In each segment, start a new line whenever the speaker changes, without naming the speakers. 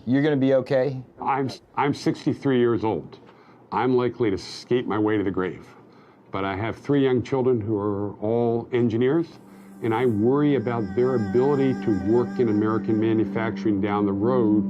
You're going to be okay?
I'm 63 years old. I'm likely to skate my way to the grave. But I have 3 young children who are all engineers, and I worry about their ability to work in American manufacturing down the road.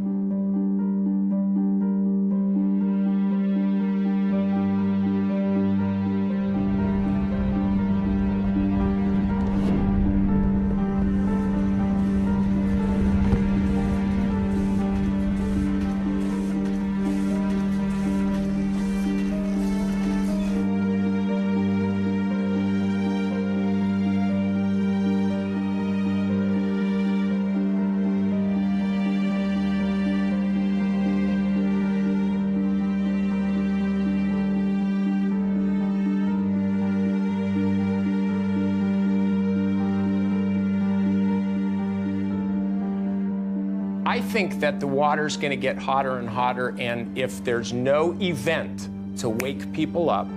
I think that the water's going to get hotter and hotter, and if there's no event to wake people up,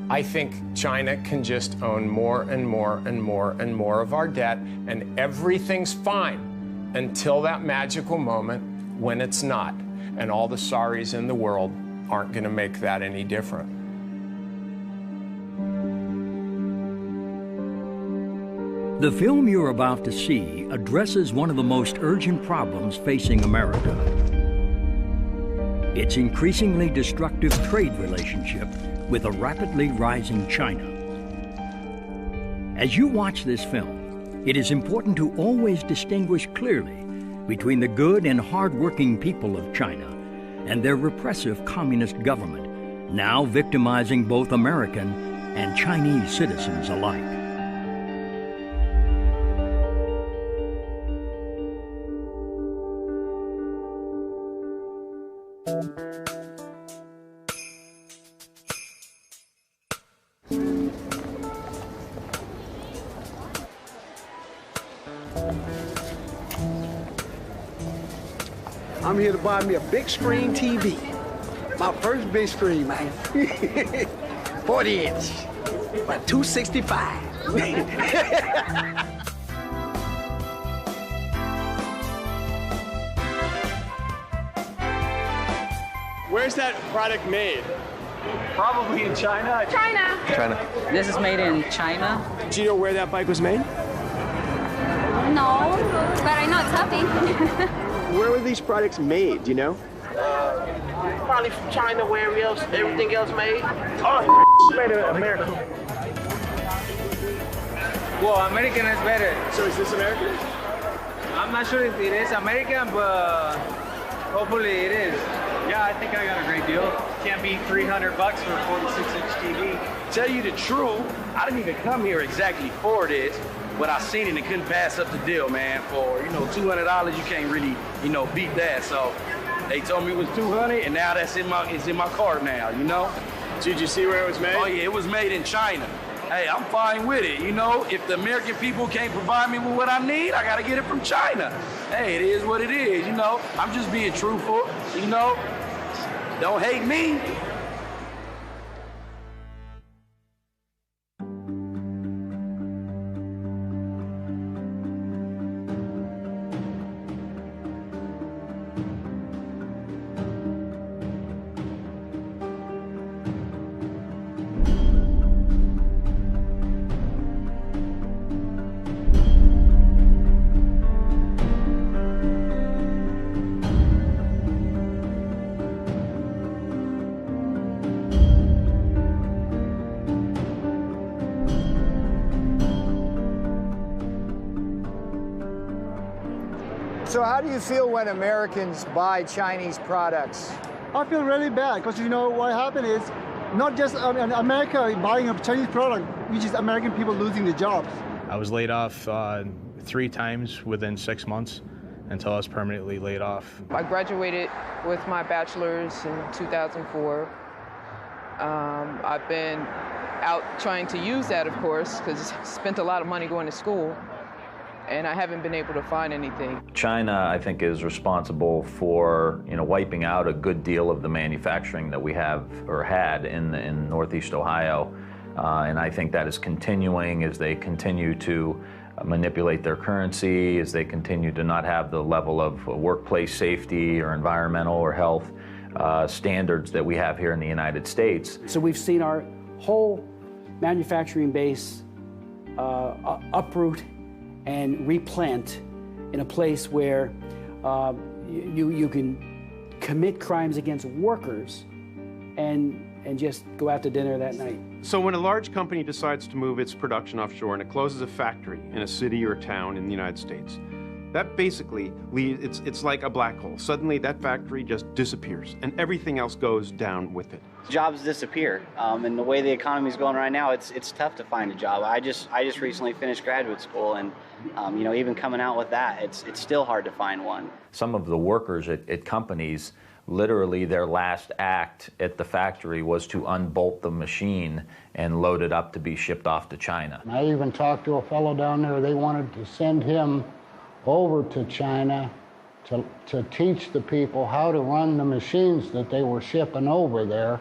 I think China can just own more and more and more and more of our debt, and everything's fine until that magical moment when it's not, and all the sorries in the world aren't going to make that any different.
The film you're about to see addresses one of the most urgent problems facing America. Its increasingly destructive trade relationship with a rapidly rising China. As you watch this film, it is important to always distinguish clearly between the good and hard-working people of China and their repressive communist government, now victimizing both American and Chinese citizens alike.
I'm here to buy me a big screen TV. My first big screen, man. 40 inch, but 265.
Where's that product made?
Probably in China.
China.
This is made in China.
Do you know where that bike was made?
No, but I know it's healthy.
Where were these products made, do you know?
Probably from China, where else, everything else made.
Oh, made in America.
Well, American is better.
So is this American?
I'm not sure if it is American, but hopefully it is.
Yeah, I think I got a great deal. Can't beat $300 for a 46-inch TV.
Tell you the truth, I didn't even come here exactly for this, but I seen it and couldn't pass up the deal, man. For, $200, you can't really, beat that. So they told me it was $200, and now it's in my cart now,
Did you see where it was made?
Oh yeah, it was made in China. Hey, I'm fine with it, If the American people can't provide me with what I need, I gotta get it from China. Hey, it is what it is, I'm just being truthful, Don't hate me.
So how do you feel when Americans buy Chinese products?
I feel really bad because what happened is not just America buying a Chinese product, which is American people losing their jobs.
I was laid off 3 times within 6 months until I was permanently laid off.
I graduated with my bachelor's in 2004. I've been out trying to use that, of course, because I spent a lot of money going to school. And I haven't been able to find anything.
China, I think, is responsible for, wiping out a good deal of the manufacturing that we have or had in Northeast Ohio. And I think that is continuing as they continue to manipulate their currency, as they continue to not have the level of workplace safety or environmental or health standards that we have here in the United States.
So we've seen our whole manufacturing base uproot and replant in a place where you can commit crimes against workers and just go out to dinner that night.
So when a large company decides to move its production offshore and it closes a factory in a city or a town in the United States, that basically leaves, it's like a black hole. Suddenly that factory just disappears and everything else goes down with it.
Jobs disappear, and the way the economy is going right now, it's tough to find a job. I just recently finished graduate school, and you know, even coming out with that, it's still hard to find one.
Some of the workers at companies, literally their last act at the factory was to unbolt the machine and load it up to be shipped off to China.
I even talked to a fellow down there. They wanted to send him over to China to teach the people how to run the machines that they were shipping over there.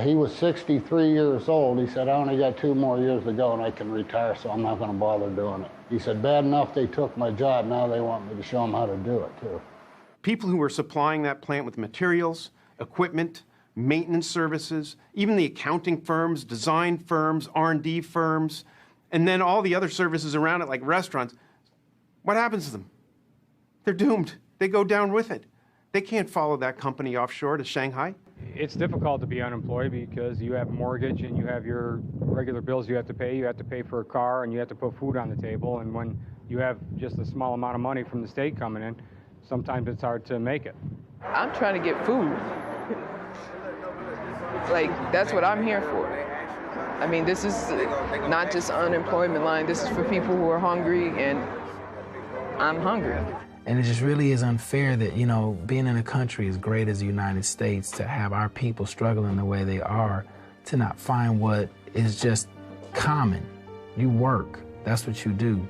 He was 63 years old. He said, I only got 2 more years to go and I can retire, so I'm not going to bother doing it. He said, bad enough they took my job, now they want me to show them how to do it too.
People who were supplying that plant with materials, equipment, maintenance services, even the accounting firms, design firms, R&D firms, and then all the other services around it like restaurants, what happens to them? They're doomed. They go down with it. They can't follow that company offshore to Shanghai.
It's difficult to be unemployed because you have a mortgage and you have your regular bills you have to pay. You have to pay for a car and you have to put food on the table. And when you have just a small amount of money from the state coming in, sometimes it's hard to make it.
I'm trying to get food. Like, that's what I'm here for. I mean, this is not just unemployment line. This is for people who are hungry, and I'm hungry.
And it just really is unfair that, you know, being in a country as great as the United States, to have our people struggling the way they are, to not find what is just common. You work, that's what you do.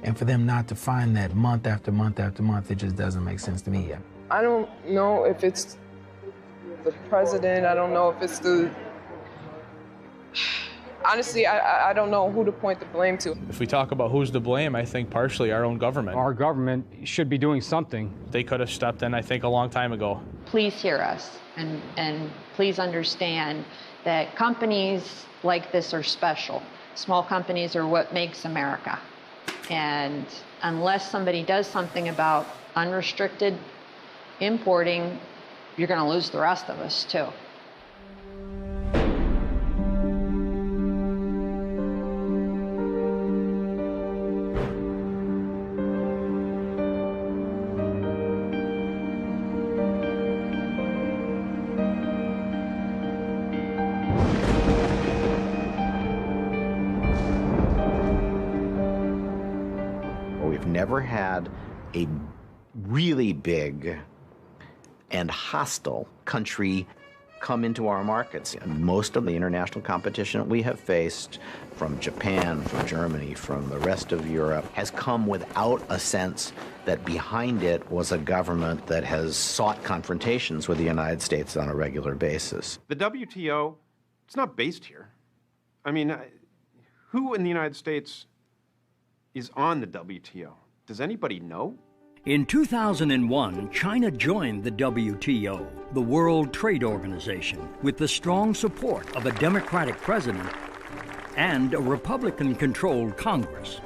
And for them not to find that month after month after month, it just doesn't make sense to me yet.
I don't know if it's the president, I don't know if it's the... Honestly, I don't know who to point the blame to.
If we talk about who's to blame, I think partially our own government.
Our government should be doing something.
They could have stepped in, I think, a long time ago.
Please hear us and please understand that companies like this are special. Small companies are what makes America. And unless somebody does something about unrestricted importing, you're going to lose the rest of us, too.
Never had a really big and hostile country come into our markets. And most of the international competition we have faced from Japan, from Germany, from the rest of Europe has come without a sense that behind it was a government that has sought confrontations with the United States on a regular basis.
The WTO, it's not based here. I mean, who in the United States is on the WTO? Does anybody know?
In 2001, China joined the WTO, the World Trade Organization, with the strong support of a Democratic president and a Republican-controlled Congress.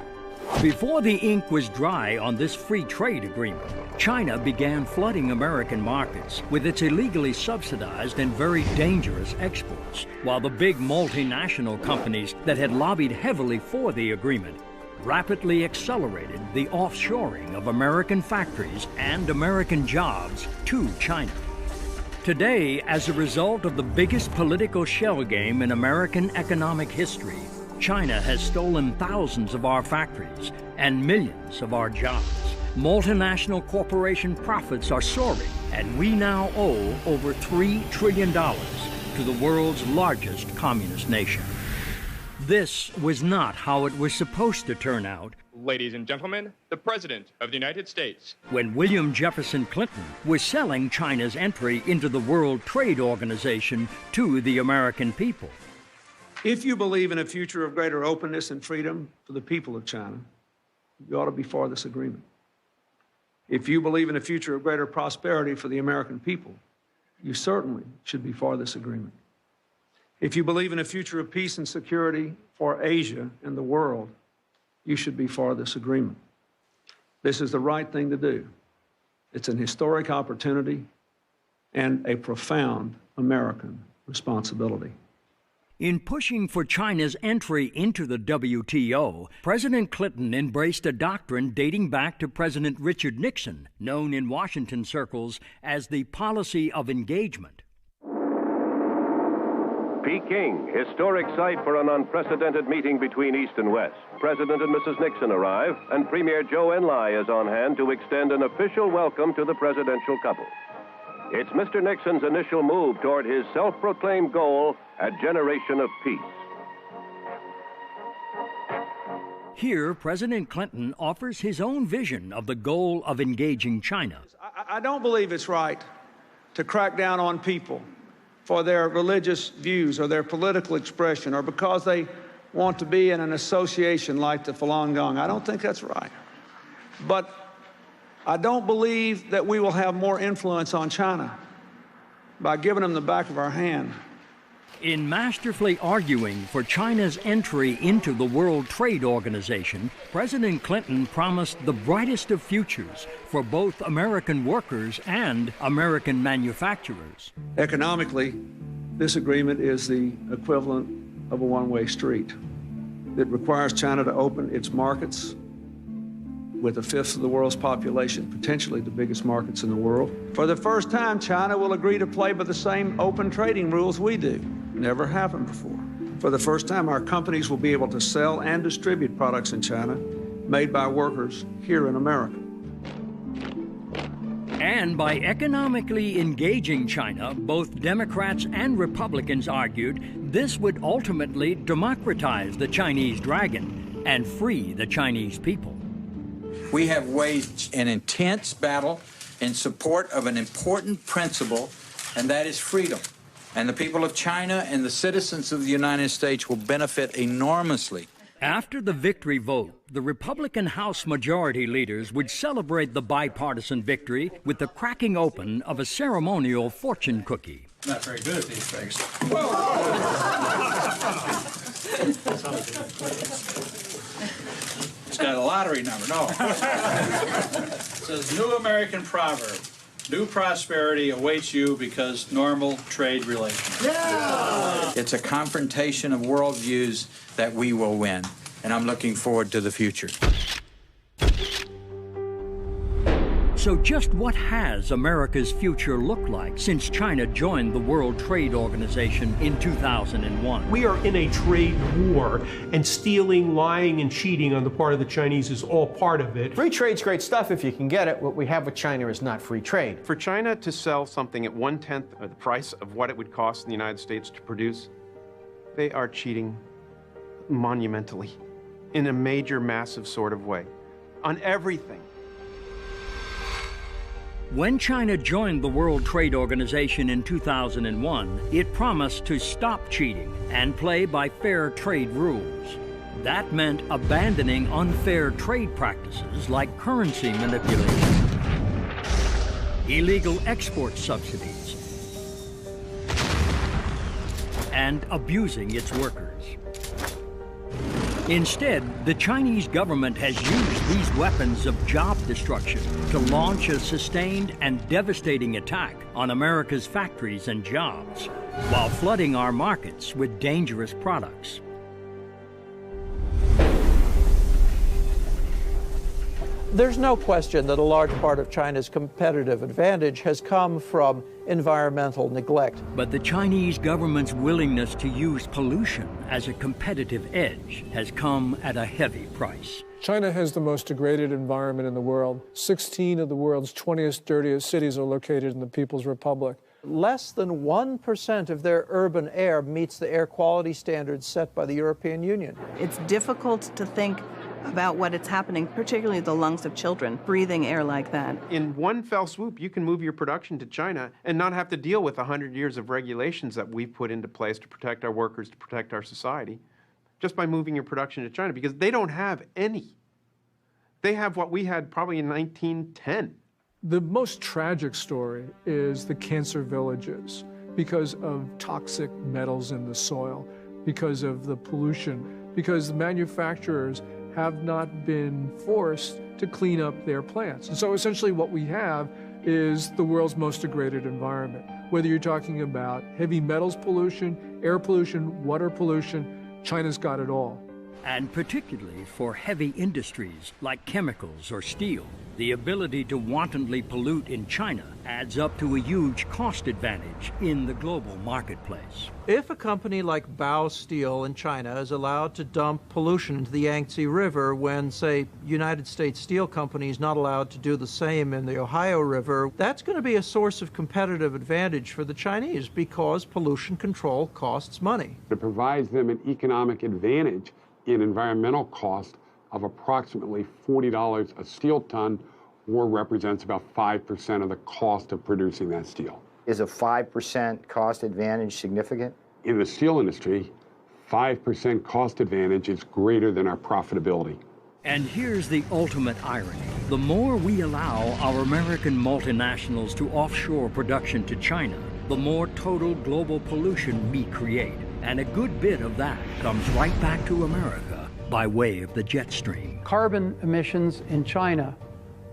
Before the ink was dry on this free trade agreement, China began flooding American markets with its illegally subsidized and very dangerous exports, while the big multinational companies that had lobbied heavily for the agreement rapidly accelerated the offshoring of American factories and American jobs to China. Today, as a result of the biggest political shell game in American economic history, China has stolen thousands of our factories and millions of our jobs. Multinational corporation profits are soaring, and we now owe over $3 trillion to the world's largest communist nation. This was not how it was supposed to turn out.
Ladies and gentlemen, the President of the United States.
When William Jefferson Clinton was selling China's entry into the World Trade Organization to the American people.
If you believe in a future of greater openness and freedom for the people of China, you ought to be for this agreement. If you believe in a future of greater prosperity for the American people, you certainly should be for this agreement. If you believe in a future of peace and security for Asia and the world, you should be for this agreement. This is the right thing to do. It's an historic opportunity and a profound American responsibility.
In pushing for China's entry into the WTO, President Clinton embraced a doctrine dating back to President Richard Nixon, known in Washington circles as the policy of engagement.
Peking, historic site for an unprecedented meeting between East and West. President and Mrs. Nixon arrive, and Premier Zhou Enlai is on hand to extend an official welcome to the presidential couple. It's Mr. Nixon's initial move toward his self-proclaimed goal, a generation of peace.
Here, President Clinton offers his own vision of the goal of engaging China.
I don't believe it's right to crack down on people for their religious views or their political expression or because they want to be in an association like the Falun Gong. I don't think that's right. But I don't believe that we will have more influence on China by giving them the back of our hand.
In masterfully arguing for China's entry into the World Trade Organization, President Clinton promised the brightest of futures for both American workers and American manufacturers.
Economically, this agreement is the equivalent of a one-way street. It requires China to open its markets with a fifth of the world's population, potentially the biggest markets in the world. For the first time, China will agree to play by the same open trading rules we do. Never happened before. For the first time, our companies will be able to sell and distribute products in China made by workers here in America.
And by economically engaging China, both Democrats and Republicans argued this would ultimately democratize the Chinese dragon and free the Chinese people.
We have waged an intense battle in support of an important principle, and that is freedom. And the people of China and the citizens of the United States will benefit enormously.
After the victory vote, the Republican House Majority leaders would celebrate the bipartisan victory with the cracking open of a ceremonial fortune cookie.
Not very good at these things.
It's got a lottery number, no. It says, new American proverb. New prosperity awaits you because normal trade relations. Yeah! It's a confrontation of worldviews that we will win, and I'm looking forward to the future.
So just what has America's future looked like since China joined the World Trade Organization in 2001?
We are in a trade war, and stealing, lying, and cheating on the part of the Chinese is all part of it.
Free trade's great stuff if you can get it. What we have with China is not free trade.
For China to sell something at 1/10 of the price of what it would cost in the United States to produce, they are cheating monumentally in a major, massive sort of way on everything.
When China joined the World Trade Organization in 2001, it promised to stop cheating and play by fair trade rules. That meant abandoning unfair trade practices like currency manipulation, illegal export subsidies, and abusing its workers. Instead, the Chinese government has used these weapons of job destruction to launch a sustained and devastating attack on America's factories and jobs, while flooding our markets with dangerous products.
There's no question that a large part of China's competitive advantage has come from environmental neglect.
But the Chinese government's willingness to use pollution as a competitive edge has come at a heavy price.
China has the most degraded environment in the world. 16 of the world's 20th dirtiest cities are located in the People's Republic.
Less than 1% of their urban air meets the air quality standards set by the European Union.
It's difficult to think about what is happening, particularly the lungs of children, breathing air like that.
In one fell swoop, you can move your production to China and not have to deal with 100 years of regulations that we've put into place to protect our workers, to protect our society, just by moving your production to China, because they don't have any. They have what we had probably in 1910.
The most tragic story is the cancer villages because of toxic metals in the soil, because of the pollution, because the manufacturers have not been forced to clean up their plants. And so essentially what we have is the world's most degraded environment. Whether you're talking about heavy metals pollution, air pollution, water pollution, China's got it all.
And particularly for heavy industries like chemicals or steel, the ability to wantonly pollute in China adds up to a huge cost advantage in the global marketplace.
If a company like Bao Steel in China is allowed to dump pollution into the Yangtze River when, say, United States Steel Company is not allowed to do the same in the Ohio River, that's going to be a source of competitive advantage for the Chinese because pollution control costs money.
It provides them an economic advantage in environmental cost of approximately $40 a steel ton, or represents about 5% of the cost of producing that steel.
Is a 5% cost advantage significant?
In the steel industry, 5% cost advantage is greater than our profitability.
And here's the ultimate irony. The more we allow our American multinationals to offshore production to China, the more total global pollution we create. And a good bit of that comes right back to America by way of the jet stream.
Carbon emissions in China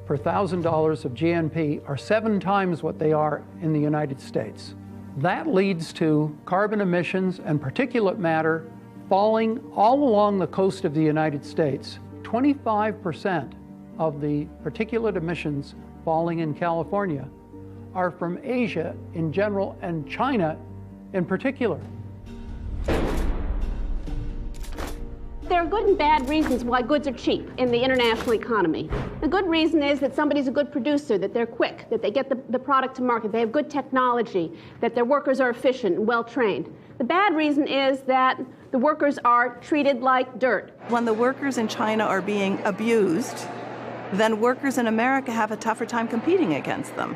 per $1,000 of GNP are 7 times what they are in the United States. That leads to carbon emissions and particulate matter falling all along the coast of the United States. 25% of the particulate emissions falling in California are from Asia in general and China in particular.
There are good and bad reasons why goods are cheap in the international economy. The good reason is that somebody's a good producer, that they're quick, that they get the product to market, they have good technology, that their workers are efficient and well-trained. The bad reason is that the workers are treated like dirt.
When the workers in China are being abused, then workers in America have a tougher time competing against them.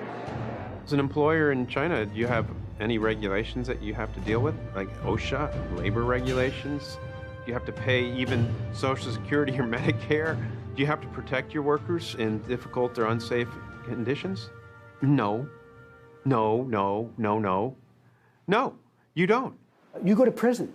As an employer in China, do you have any regulations that you have to deal with, like OSHA, labor regulations? Do you have to pay even Social Security or Medicare? Do you have to protect your workers in difficult or unsafe conditions? No. No, no, no, no. No, you don't.
You go to prison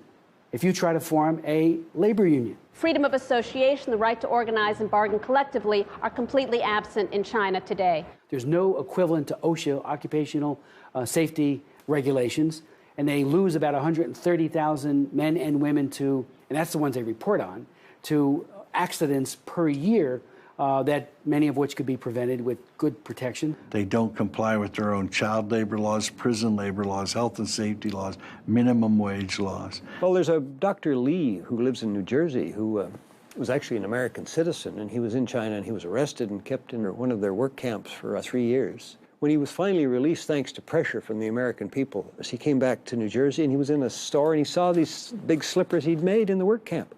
if you try to form a labor union.
Freedom of association, the right to organize and bargain collectively are completely absent in China today.
There's no equivalent to OSHA, occupational safety regulations, and they lose about 130,000 men and women to, and that's the ones they report on, to accidents per year that many of which could be prevented with good protection.
They don't comply with their own child labor laws, prison labor laws, health and safety laws, minimum wage laws.
Well, there's a Dr. Lee who lives in New Jersey who was actually an American citizen, and he was in China and he was arrested and kept in one of their work camps for 3 years. When he was finally released, thanks to pressure from the American people, he came back to New Jersey and he was in a store and he saw these big slippers he'd made in the work camp.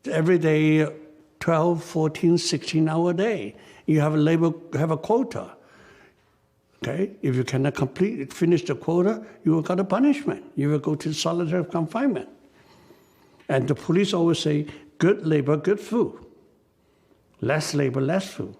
Every day, 12, 14, 16 hour day, you have a quota. Okay, if you cannot finish the quota, you will get a punishment. You will go to solitary confinement. And the police always say, good labor, good food. Less labor, less food.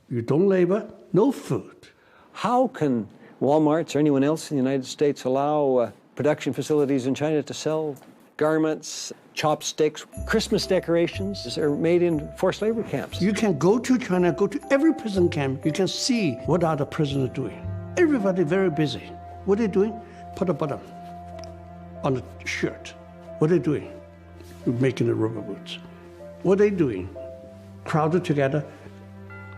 You don't labor, no food.
How can Walmarts or anyone else in the United States allow production facilities in China to sell garments, chopsticks, Christmas decorations are made in forced labor camps?
You can go to China, go to every prison camp. You can see what are the prisoners doing. Everybody very busy. What are they doing? Put a button on the shirt. What are they doing? Making the rubber boots. What are they doing? Crowded together,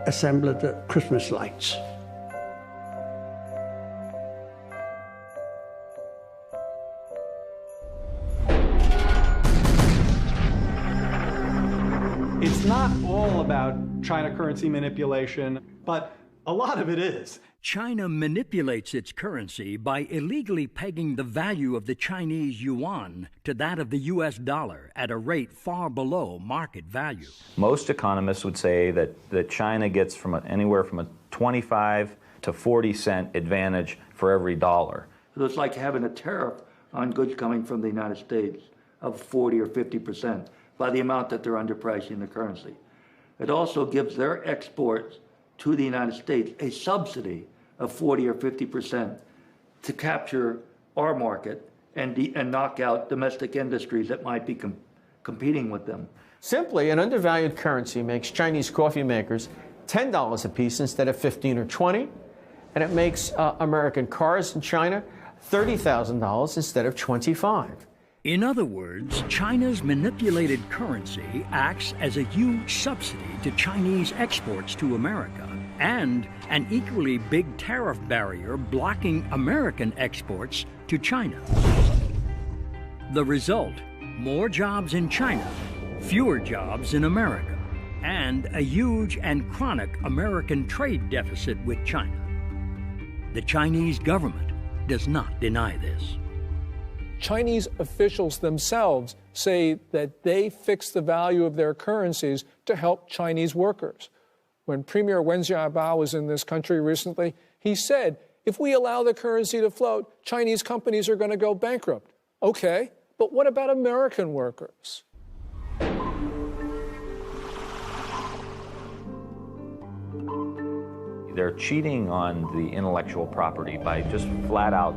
assemble the Christmas lights.
It's not all about China currency manipulation, but a lot of it is.
China manipulates its currency by illegally pegging the value of the Chinese yuan to that of the U.S. dollar at a rate far below market value.
Most economists would say that China gets anywhere from a 25 to 40 cent advantage for every dollar.
So it's like having a tariff on goods coming from the United States of 40 or 50% by the amount that they're underpricing the currency. it also gives their exports to the United States a subsidy of 40 or 50% to capture our market and knock out domestic industries that might be competing with them.
Simply, an undervalued currency makes Chinese coffee makers $10 a piece instead of $15 or $20, and it makes American cars in China $30,000 instead of $25.
In other words, China's manipulated currency acts as a huge subsidy to Chinese exports to America and an equally big tariff barrier blocking American exports to China. The result, more jobs in China, fewer jobs in America, and a huge and chronic American trade deficit with China. The Chinese government does not deny this.
Chinese officials themselves say that they fix the value of their currencies to help Chinese workers. When Premier Wen Jiabao was in this country recently, he said, if we allow the currency to float, Chinese companies are going to go bankrupt. Okay, but what about American workers?
They're cheating on the intellectual property by just flat out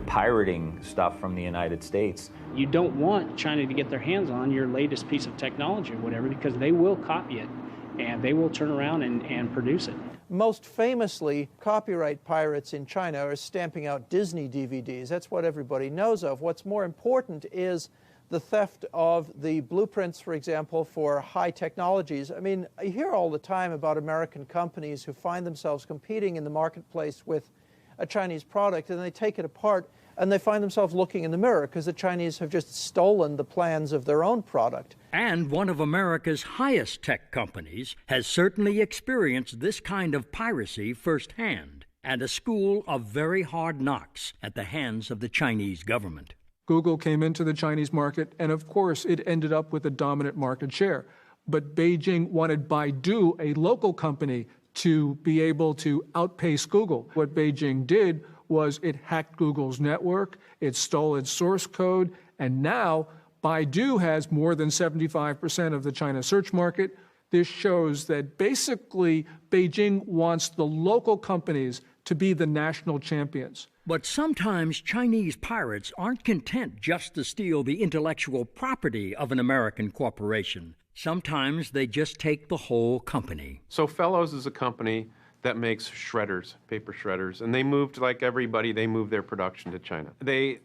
pirating stuff from the United States.
You don't want China to get their hands on your latest piece of technology or whatever, because they will copy it and they will turn around and produce it.
Most famously, copyright pirates in China are stamping out Disney DVDs. That's what everybody knows of. What's more important is the theft of the blueprints, for example, for high technologies. I mean, I hear all the time about American companies who find themselves competing in the marketplace with a Chinese product, and they take it apart, and they find themselves looking in the mirror because the Chinese have just stolen the plans of their own product.
And one of America's highest tech companies has certainly experienced this kind of piracy firsthand, and a school of very hard knocks at the hands of the Chinese government.
Google came into the Chinese market, and of course, it ended up with a dominant market share. But Beijing wanted Baidu, a local company, to be able to outpace Google. What Beijing did was it hacked Google's network, it stole its source code, and now Baidu has more than 75% of the China search market. This shows that basically Beijing wants the local companies to be the national champions.
But sometimes Chinese pirates aren't content just to steal the intellectual property of an American corporation. Sometimes they just take the whole company.
So Fellows is a company that makes shredders, paper shredders, and they moved, like everybody, they moved their production to China. They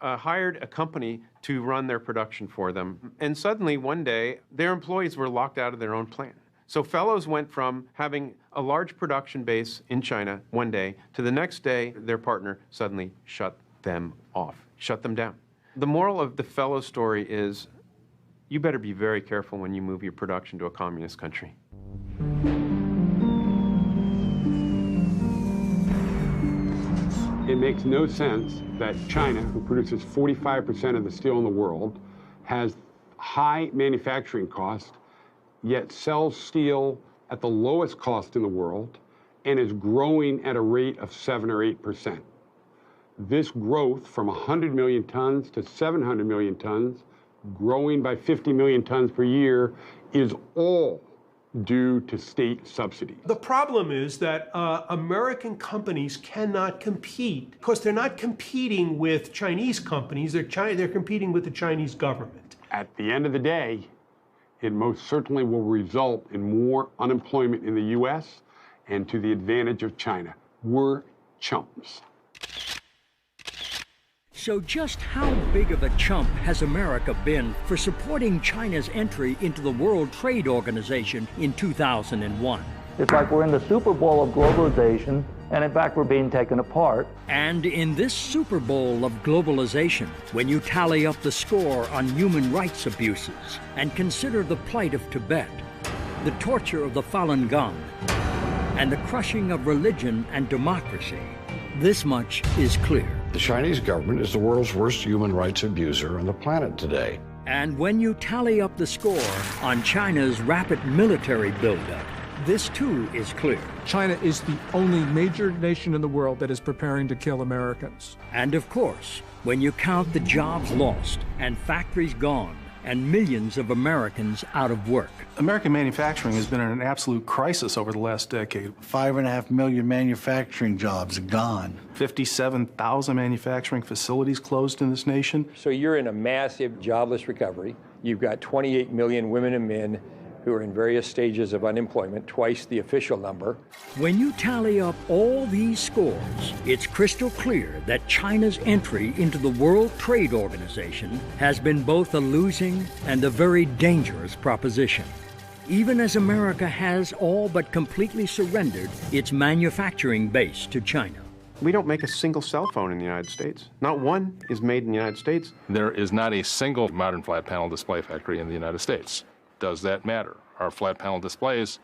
hired a company to run their production for them, and suddenly one day their employees were locked out of their own plant. So Fellows went from having a large production base in China one day to the next day their partner suddenly shut them off, shut them down. The moral of the Fellows story is you better be very careful when you move your production to a communist country.
It makes no sense that China, who produces 45% of the steel in the world, has high manufacturing costs, yet sells steel at the lowest cost in the world and is growing at a rate of 7 or 8%. This growth from 100 million tons to 700 million tons, growing by 50 million tons per year, is all due to state subsidies.
The problem is that American companies cannot compete because they're not competing with Chinese companies, they're competing with the Chinese government.
At the end of the day, it most certainly will result in more unemployment in the U.S. and to the advantage of China. We're chumps.
So just how big of a chump has America been for supporting China's entry into the World Trade Organization in 2001?
It's like we're in the Super Bowl of globalization, and in fact, we're being taken apart.
And in this Super Bowl of globalization, when you tally up the score on human rights abuses and consider the plight of Tibet, the torture of the Falun Gong, and the crushing of religion and democracy, this much is clear.
The Chinese government is the world's worst human rights abuser on the planet today.
And when you tally up the score on China's rapid military buildup, this too is clear.
China is the only major nation in the world that is preparing to kill Americans.
And of course, when you count the jobs lost and factories gone, and millions of Americans out of work.
American manufacturing has been in an absolute crisis over the last decade.
5.5 million manufacturing jobs gone.
57,000 manufacturing facilities closed in this nation.
So you're in a massive jobless recovery. You've got 28 million women and men who are in various stages of unemployment, twice the official number.
When you tally up all these scores, it's crystal clear that China's entry into the World Trade Organization has been both a losing and a very dangerous proposition, even as America has all but completely surrendered its manufacturing base to China.
We don't make a single cell phone in the United States. Not one is made in the United States.
There is not a single modern flat panel display factory in the United States. Does that matter? Are flat panel displays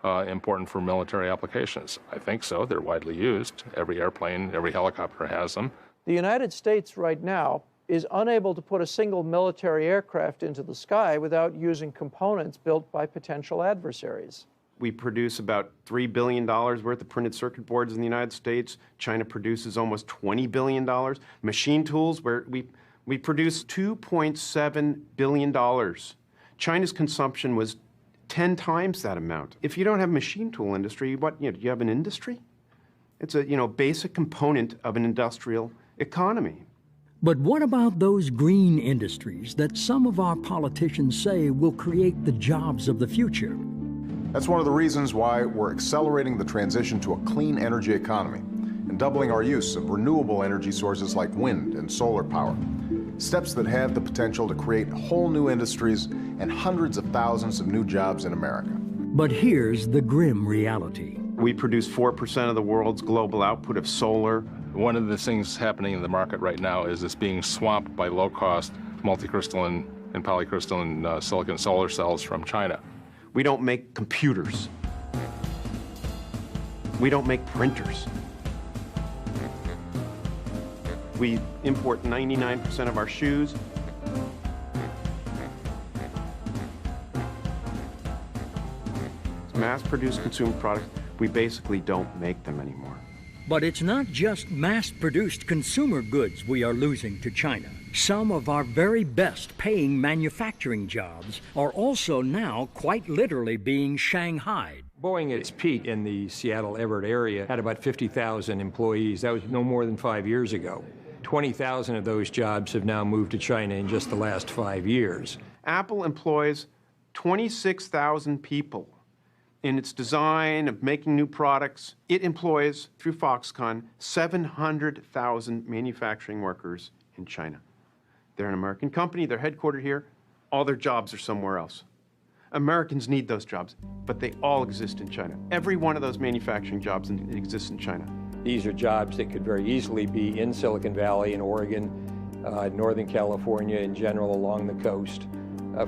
important for military applications? I think so. They're widely used. Every airplane, every helicopter has them.
The United States right now is unable to put a single military aircraft into the sky without using components built by potential adversaries.
We produce about $3 billion worth of printed circuit boards in the United States. China produces almost $20 billion. Machine tools, where we produce $2.7 billion. China's consumption was 10 times that amount. If you don't have a machine tool industry, do you have an industry? It's a basic component of an industrial economy.
But what about those green industries that some of our politicians say will create the jobs of the future?
That's one of the reasons why we're accelerating the transition to a clean energy economy and doubling our use of renewable energy sources like wind and solar power. Steps that have the potential to create whole new industries and hundreds of thousands of new jobs in America.
But here's the grim reality.
We produce 4% of the world's global output of solar.
One of the things happening in the market right now is it's being swamped by low-cost multicrystalline and polycrystalline silicon solar cells from China.
We don't make computers. We don't make printers. We import 99% of our shoes. Mass-produced consumer products, we basically don't make them anymore.
But it's not just mass-produced consumer goods we are losing to China. Some of our very best paying manufacturing jobs are also now quite literally being shanghaied.
Boeing at its peak in the Seattle-Everett area had about 50,000 employees. That was no more than 5 years ago. 20,000 of those jobs have now moved to China in just the last 5 years.
Apple employs 26,000 people in its design of making new products. It employs, through Foxconn, 700,000 manufacturing workers in China. They're an American company, they're headquartered here, all their jobs are somewhere else. Americans need those jobs, but they all exist in China. Every one of those manufacturing jobs exists in China.
These are jobs that could very easily be in Silicon Valley, in Oregon, Northern California in general, along the coast,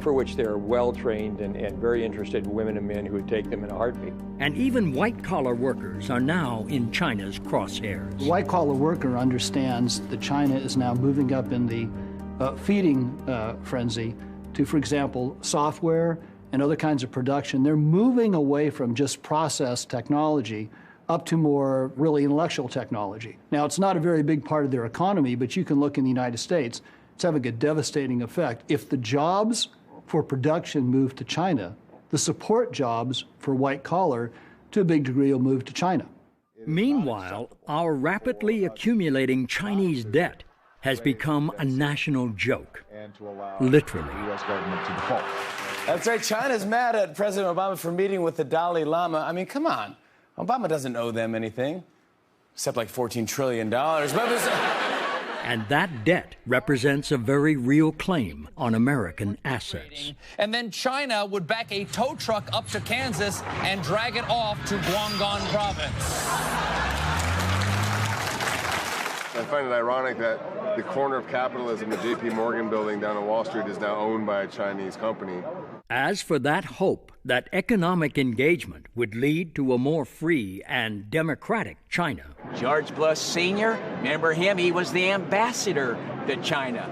for which there are well-trained and very interested women and men who would take them in a heartbeat.
And even white-collar workers are now in China's crosshairs.
The white-collar worker understands that China is now moving up in the feeding frenzy to, for example, software and other kinds of production. They're moving away from just process technology up to more really intellectual technology. Now, it's not a very big part of their economy, but you can look in the United States, it's having a devastating effect. If the jobs for production move to China, the support jobs for white collar, to a big degree, will move to China.
Meanwhile, our rapidly accumulating Chinese debt has become a national joke, literally.
That's right. China's mad at President Obama for meeting with the Dalai Lama. I mean, come on. Obama doesn't owe them anything, except like $14 trillion.
And that debt represents a very real claim on American assets.
And then China would back a tow truck up to Kansas and drag it off to Guangdong province.
I find it ironic that the corner of capitalism, the JP Morgan building down on Wall Street, is now owned by a Chinese company.
As for that hope that economic engagement would lead to a more free and democratic China.
George Bush Sr., remember him? He was the ambassador to China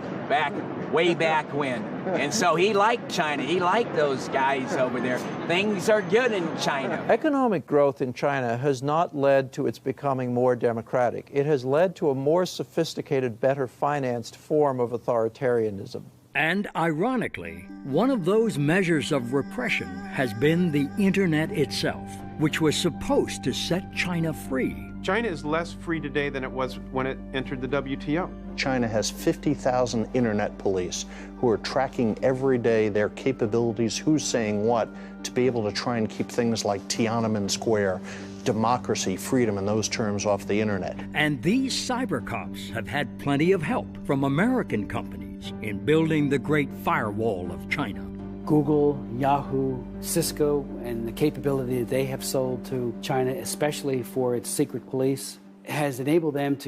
way back when. And so he liked China. He liked those guys over there. Things are good in China.
Economic growth in China has not led to its becoming more democratic. It has led to a more sophisticated, better financed form of authoritarianism.
And ironically, one of those measures of repression has been the internet itself, which was supposed to set China free.
China is less free today than it was when it entered the WTO.
China has 50,000 internet police who are tracking every day their capabilities, who's saying what, to be able to try and keep things like Tiananmen Square, democracy, freedom, and those terms off the internet.
And these cyber cops have had plenty of help from American companies in building the great firewall of China.
Google, Yahoo, Cisco, and the capability that they have sold to China, especially for its secret police, has enabled them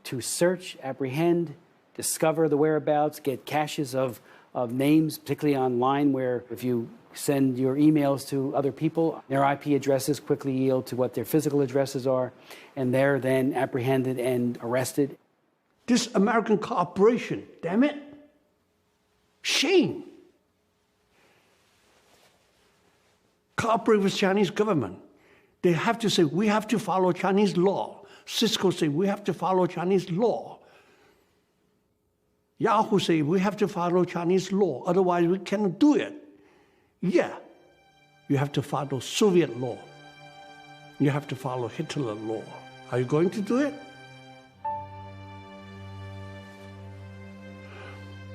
to search, apprehend, discover the whereabouts, get caches of names, particularly online, where if you send your emails to other people, their IP addresses quickly yield to what their physical addresses are, and they're then apprehended and arrested.
This American cooperation, damn it. Shame. Cooperate with Chinese government. They have to say, we have to follow Chinese law. Cisco say, we have to follow Chinese law. Yahoo say, we have to follow Chinese law, otherwise we cannot do it. Yeah, you have to follow Soviet law. You have to follow Hitler law. Are you going to do it?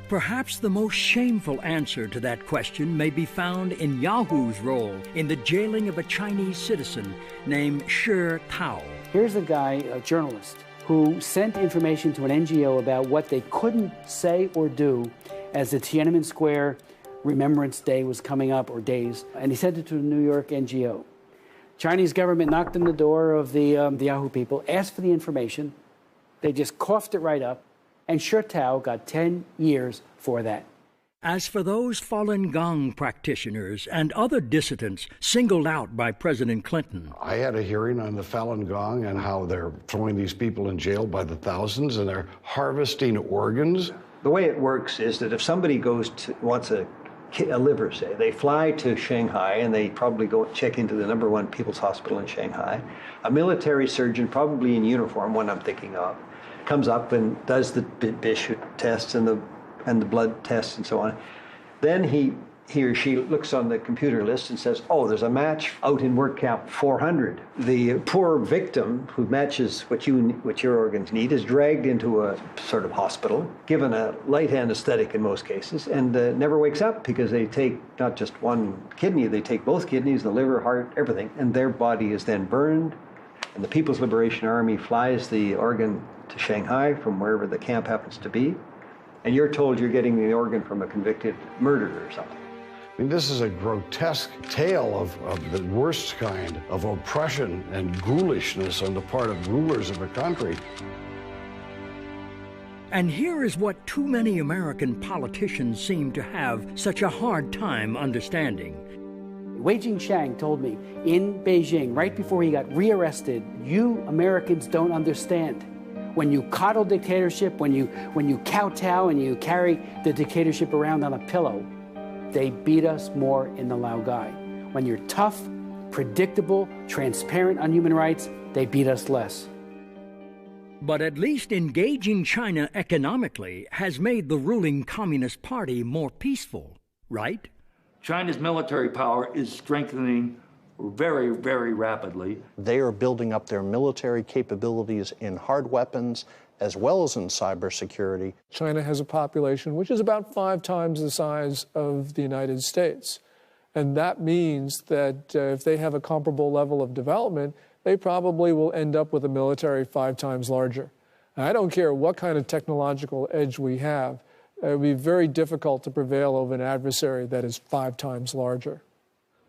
Perhaps the most shameful answer to that question may be found in Yahoo's role in the jailing of a Chinese citizen named Shi Tao.
Here's a guy, a journalist, who sent information to an NGO about what they couldn't say or do as the Tiananmen Square Remembrance Day was coming up, or days, and he sent it to the New York NGO. Chinese government knocked on the door of the Yahoo people, asked for the information. They just coughed it right up, and Shi Tao got 10 years for that.
As for those Falun Gong practitioners and other dissidents singled out by President Clinton,
I had a hearing on the Falun Gong and how they're throwing these people in jail by the thousands and they're harvesting organs.
The way it works is that if somebody wants a liver, say, they fly to Shanghai and they probably go check into the #1 People's Hospital in Shanghai. A military surgeon, probably in uniform, one I'm thinking of, comes up and does the BISH tests and the blood tests and so on. Then he or she looks on the computer list and says, oh, there's a match out in work camp 400. The poor victim who matches what your organs need is dragged into a sort of hospital, given a light anesthetic in most cases, and never wakes up because they take not just one kidney, they take both kidneys, the liver, heart, everything, and their body is then burned, and the People's Liberation Army flies the organ to Shanghai from wherever the camp happens to be, and you're told you're getting the organ from a convicted murderer or something.
I mean, this is a grotesque tale of the worst kind of oppression and ghoulishness on the part of rulers of a country.
And here is what too many American politicians seem to have such a hard time understanding.
Wei Jingsheng told me in Beijing, right before he got rearrested, you Americans don't understand. When you coddle dictatorship, when you kowtow and you carry the dictatorship around on a pillow, they beat us more in the Laogai. When you're tough, predictable, transparent on human rights, they beat us less.
But at least engaging China economically has made the ruling Communist Party more peaceful, right?
China's military power is strengthening very, very rapidly.
They are building up their military capabilities in hard weapons as well as in cybersecurity.
China has a population which is about 5 times the size of the United States. And that means that if they have a comparable level of development, they probably will end up with a military 5 times larger. Now, I don't care what kind of technological edge we have. It would be very difficult to prevail over an adversary that is 5 times larger.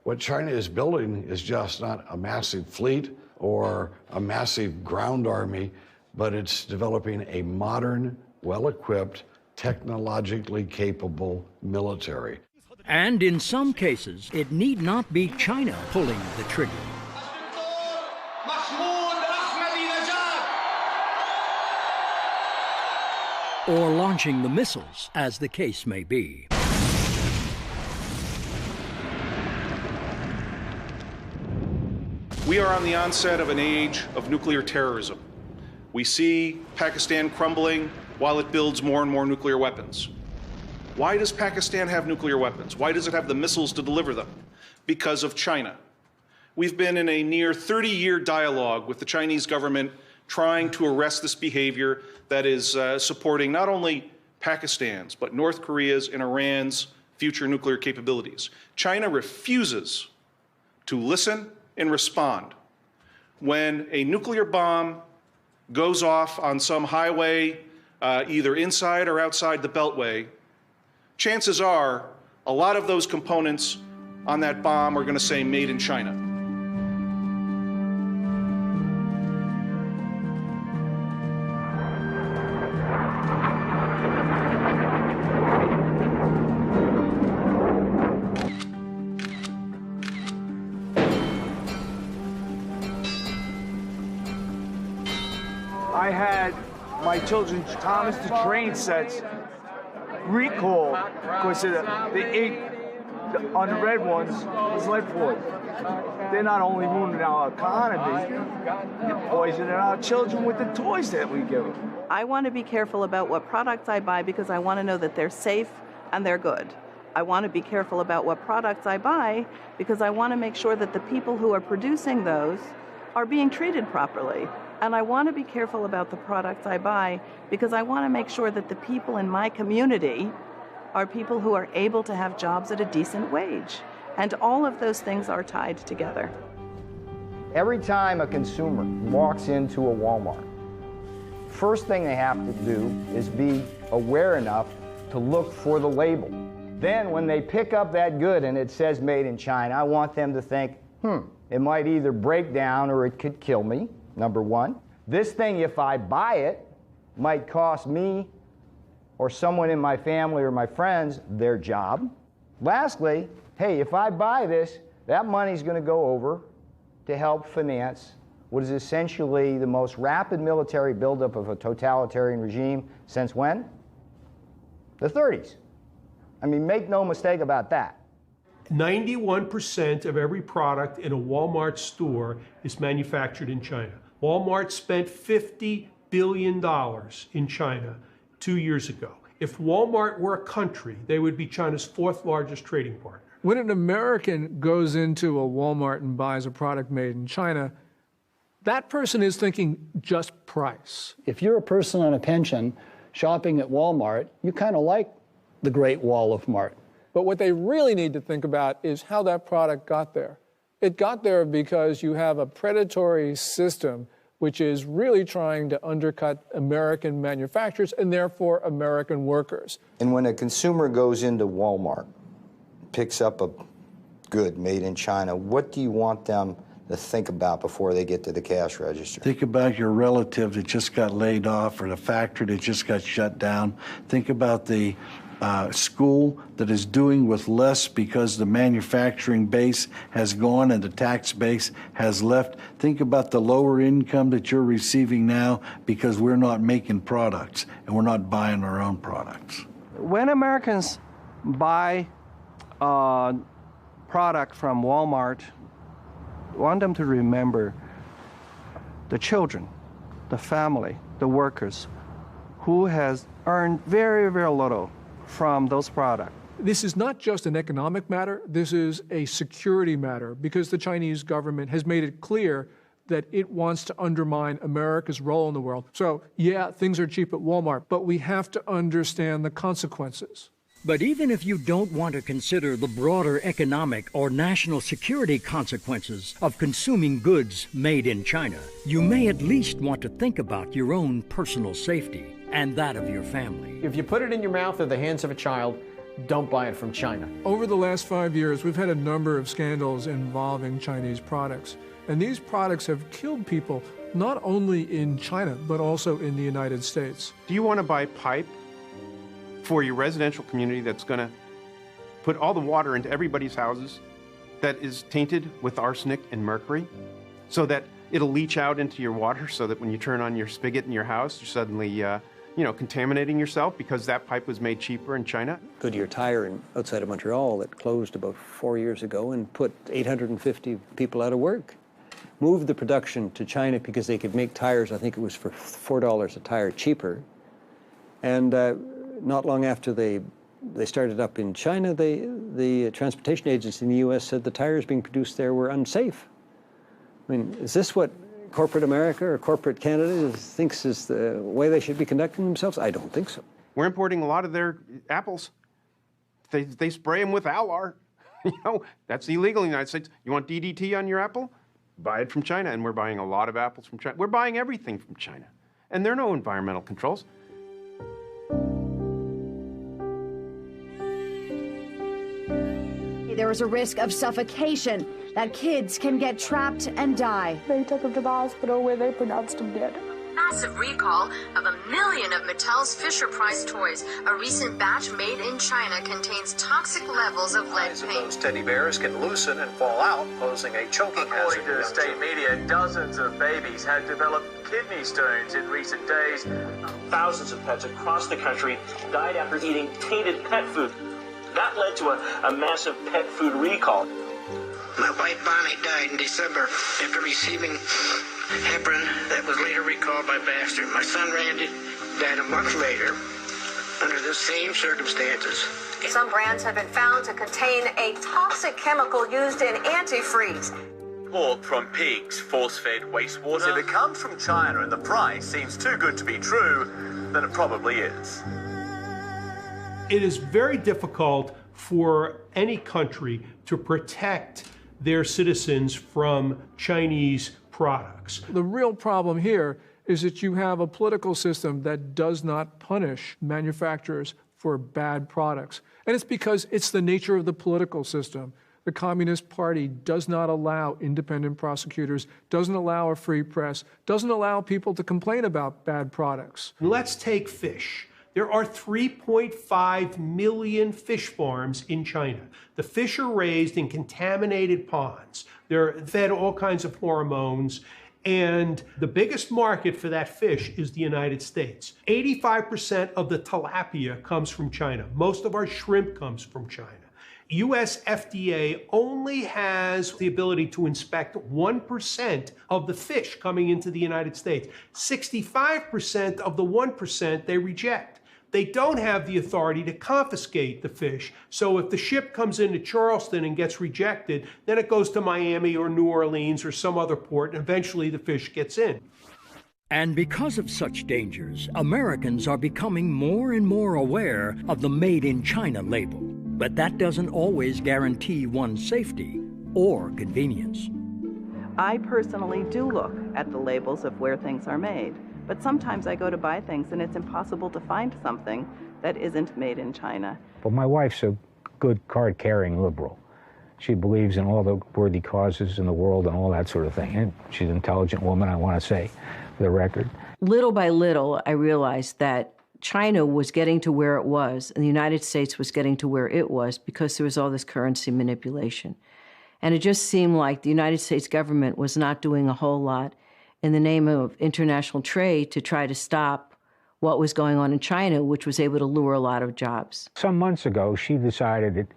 What China is building is just not a massive fleet or a massive ground army, but it's developing a modern, well-equipped, technologically capable military.
And in some cases, it need not be China pulling the trigger. Or launching the missiles, as the case may be.
We are on the onset of an age of nuclear terrorism. We see Pakistan crumbling while it builds more and more nuclear weapons. Why does Pakistan have nuclear weapons? Why does it have the missiles to deliver them? Because of China. We've been in a near 30-year dialogue with the Chinese government trying to arrest this behavior that is supporting not only Pakistan's, but North Korea's and Iran's future nuclear capabilities. China refuses to listen and respond. When a nuclear bomb goes off on some highway, either inside or outside the Beltway, chances are a lot of those components on that bomb are going to say made in China.
I had my children's Thomas the Train sets recalled because the ink on the red ones was lead foil. They're not only ruining our economy, they're poisoning our children with the toys that we give them.
I want to be careful about what products I buy because I want to know that they're safe and they're good. I want to be careful about what products I buy because I want to make sure that the people who are producing those are being treated properly. And I want to be careful about the products I buy because I want to make sure that the people in my community are people who are able to have jobs at a decent wage. And all of those things are tied together.
Every time a consumer walks into a Walmart, first thing they have to do is be aware enough to look for the label. Then when they pick up that good and it says made in China, I want them to think, it might either break down or it could kill me. Number one, this thing, if I buy it, might cost me or someone in my family or my friends their job. Lastly, hey, if I buy this, that money's going to go over to help finance what is essentially the most rapid military buildup of a totalitarian regime since when? The 30s. I mean, make no mistake about that.
91% of every product in a Walmart store is manufactured in China. Walmart spent $50 billion in China 2 years ago. If Walmart were a country, they would be China's fourth largest trading partner.
When an American goes into a Walmart and buys a product made in China, that person is thinking just price.
If you're a person on a pension shopping at Walmart, you kind of like the Great Wall of Mart.
But what they really need to think about is how that product got there. It got there because you have a predatory system which is really trying to undercut American manufacturers and therefore American workers.
And when a consumer goes into Walmart, picks up a good made in China, what do you want them to think about before they get to the cash register?
Think about your relative that just got laid off or the factory that just got shut down. Think about the school that is doing with less because the manufacturing base has gone and the tax base has left. Think about the lower income that you're receiving now because we're not making products and we're not buying our own products.
When Americans buy a product from Walmart, I want them to remember the children, the family, the workers who has earned very, very little from those products.
This is not just an economic matter, this is a security matter because the Chinese government has made it clear that it wants to undermine America's role in the world. So, yeah, things are cheap at Walmart, but we have to understand the consequences.
But even if you don't want to consider the broader economic or national security consequences of consuming goods made in China, you may at least want to think about your own personal safety and that of your family.
If you put it in your mouth or the hands of a child, don't buy it from China.
Over the last 5 years, we've had a number of scandals involving Chinese products. And these products have killed people not only in China, but also in the United States.
Do you want to buy pipe for your residential community that's going to put all the water into everybody's houses that is tainted with arsenic and mercury so that it'll leach out into your water so that when you turn on your spigot in your house, you're suddenly contaminating yourself because that pipe was made cheaper in China?
Goodyear Tire outside of Montreal that closed about 4 years ago and put 850 people out of work. Moved the production to China because they could make tires, I think it was for $4 a tire cheaper. And not long after they they started up in China, the transportation agency in the U.S. said the tires being produced there were unsafe. I mean, is this what corporate America or corporate Canada thinks is the way they should be conducting themselves? I don't think so.
We're importing a lot of their apples. They spray them with Alar. You know, that's illegal in the United States. You want DDT on your apple? Buy it from China, and we're buying a lot of apples from China. We're buying everything from China, and there are no environmental controls.
There is a risk of suffocation, that kids can get trapped and die.
They took him to the hospital where they pronounced him dead.
Massive recall of 1 million of Mattel's Fisher-Price toys. A recent batch made in China contains toxic levels of lead paint.
Those teddy bears can loosen and fall out, posing a choking hazard.
According to state media, dozens of babies had developed kidney stones in recent days.
Thousands of pets across the country died after eating tainted pet food. That led to a massive pet food recall.
My wife Bonnie died in December after receiving heparin that was later recalled by Baxter. My son Randy died a month later under the same circumstances.
Some brands have been found to contain a toxic chemical used in antifreeze.
Pork from pigs, force-fed wastewater. If it comes from China and the price seems too good to be true, then it probably is.
It is very difficult for any country to protect their citizens from Chinese products.
The real problem here is that you have a political system that does not punish manufacturers for bad products. And it's because it's the nature of the political system. The Communist Party does not allow independent prosecutors, doesn't allow a free press, doesn't allow people to complain about bad products.
Let's take fish. There are 3.5 million fish farms in China. The fish are raised in contaminated ponds. They're fed all kinds of hormones. And the biggest market for that fish is the United States. 85% of the tilapia comes from China. Most of our shrimp comes from China. US FDA only has the ability to inspect 1% of the fish coming into the United States. 65% of the 1% they reject. They don't have the authority to confiscate the fish. So if the ship comes into Charleston and gets rejected, then it goes to Miami or New Orleans or some other port, and eventually the fish gets in.
And because of such dangers, Americans are becoming more and more aware of the Made in China label. But that doesn't always guarantee one's safety or convenience.
I personally do look at the labels of where things are made. But sometimes I go to buy things and it's impossible to find something that isn't made in China.
But my wife's a good card-carrying liberal. She believes in all the worthy causes in the world and all that sort of thing. And she's an intelligent woman, I want to say, for the record.
Little by little, I realized that China was getting to where it was, and the United States was getting to where it was because there was all this currency manipulation. And it just seemed like the United States government was not doing a whole lot in the name of international trade to try to stop what was going on in China, which was able to lure a lot of jobs.
Some months ago, she decided that,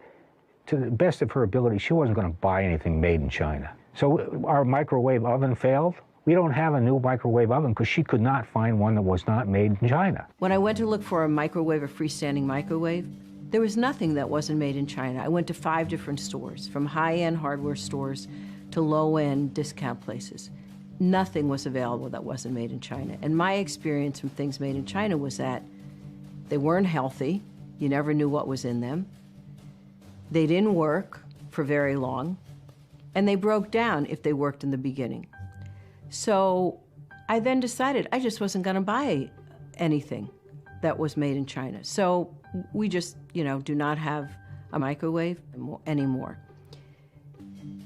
to the best of her ability, she wasn't going to buy anything made in China. So our microwave oven failed. We don't have a new microwave oven because she could not find one that was not made in China.
When I went to look for a microwave, a freestanding microwave, there was nothing that wasn't made in China. I went to 5 different stores, from high-end hardware stores to low-end discount places. Nothing was available that wasn't made in China. And my experience from things made in China was that they weren't healthy. You never knew what was in them. They didn't work for very long. And they broke down if they worked in the beginning. So I then decided I just wasn't going to buy anything that was made in China. So we just, do not have a microwave anymore.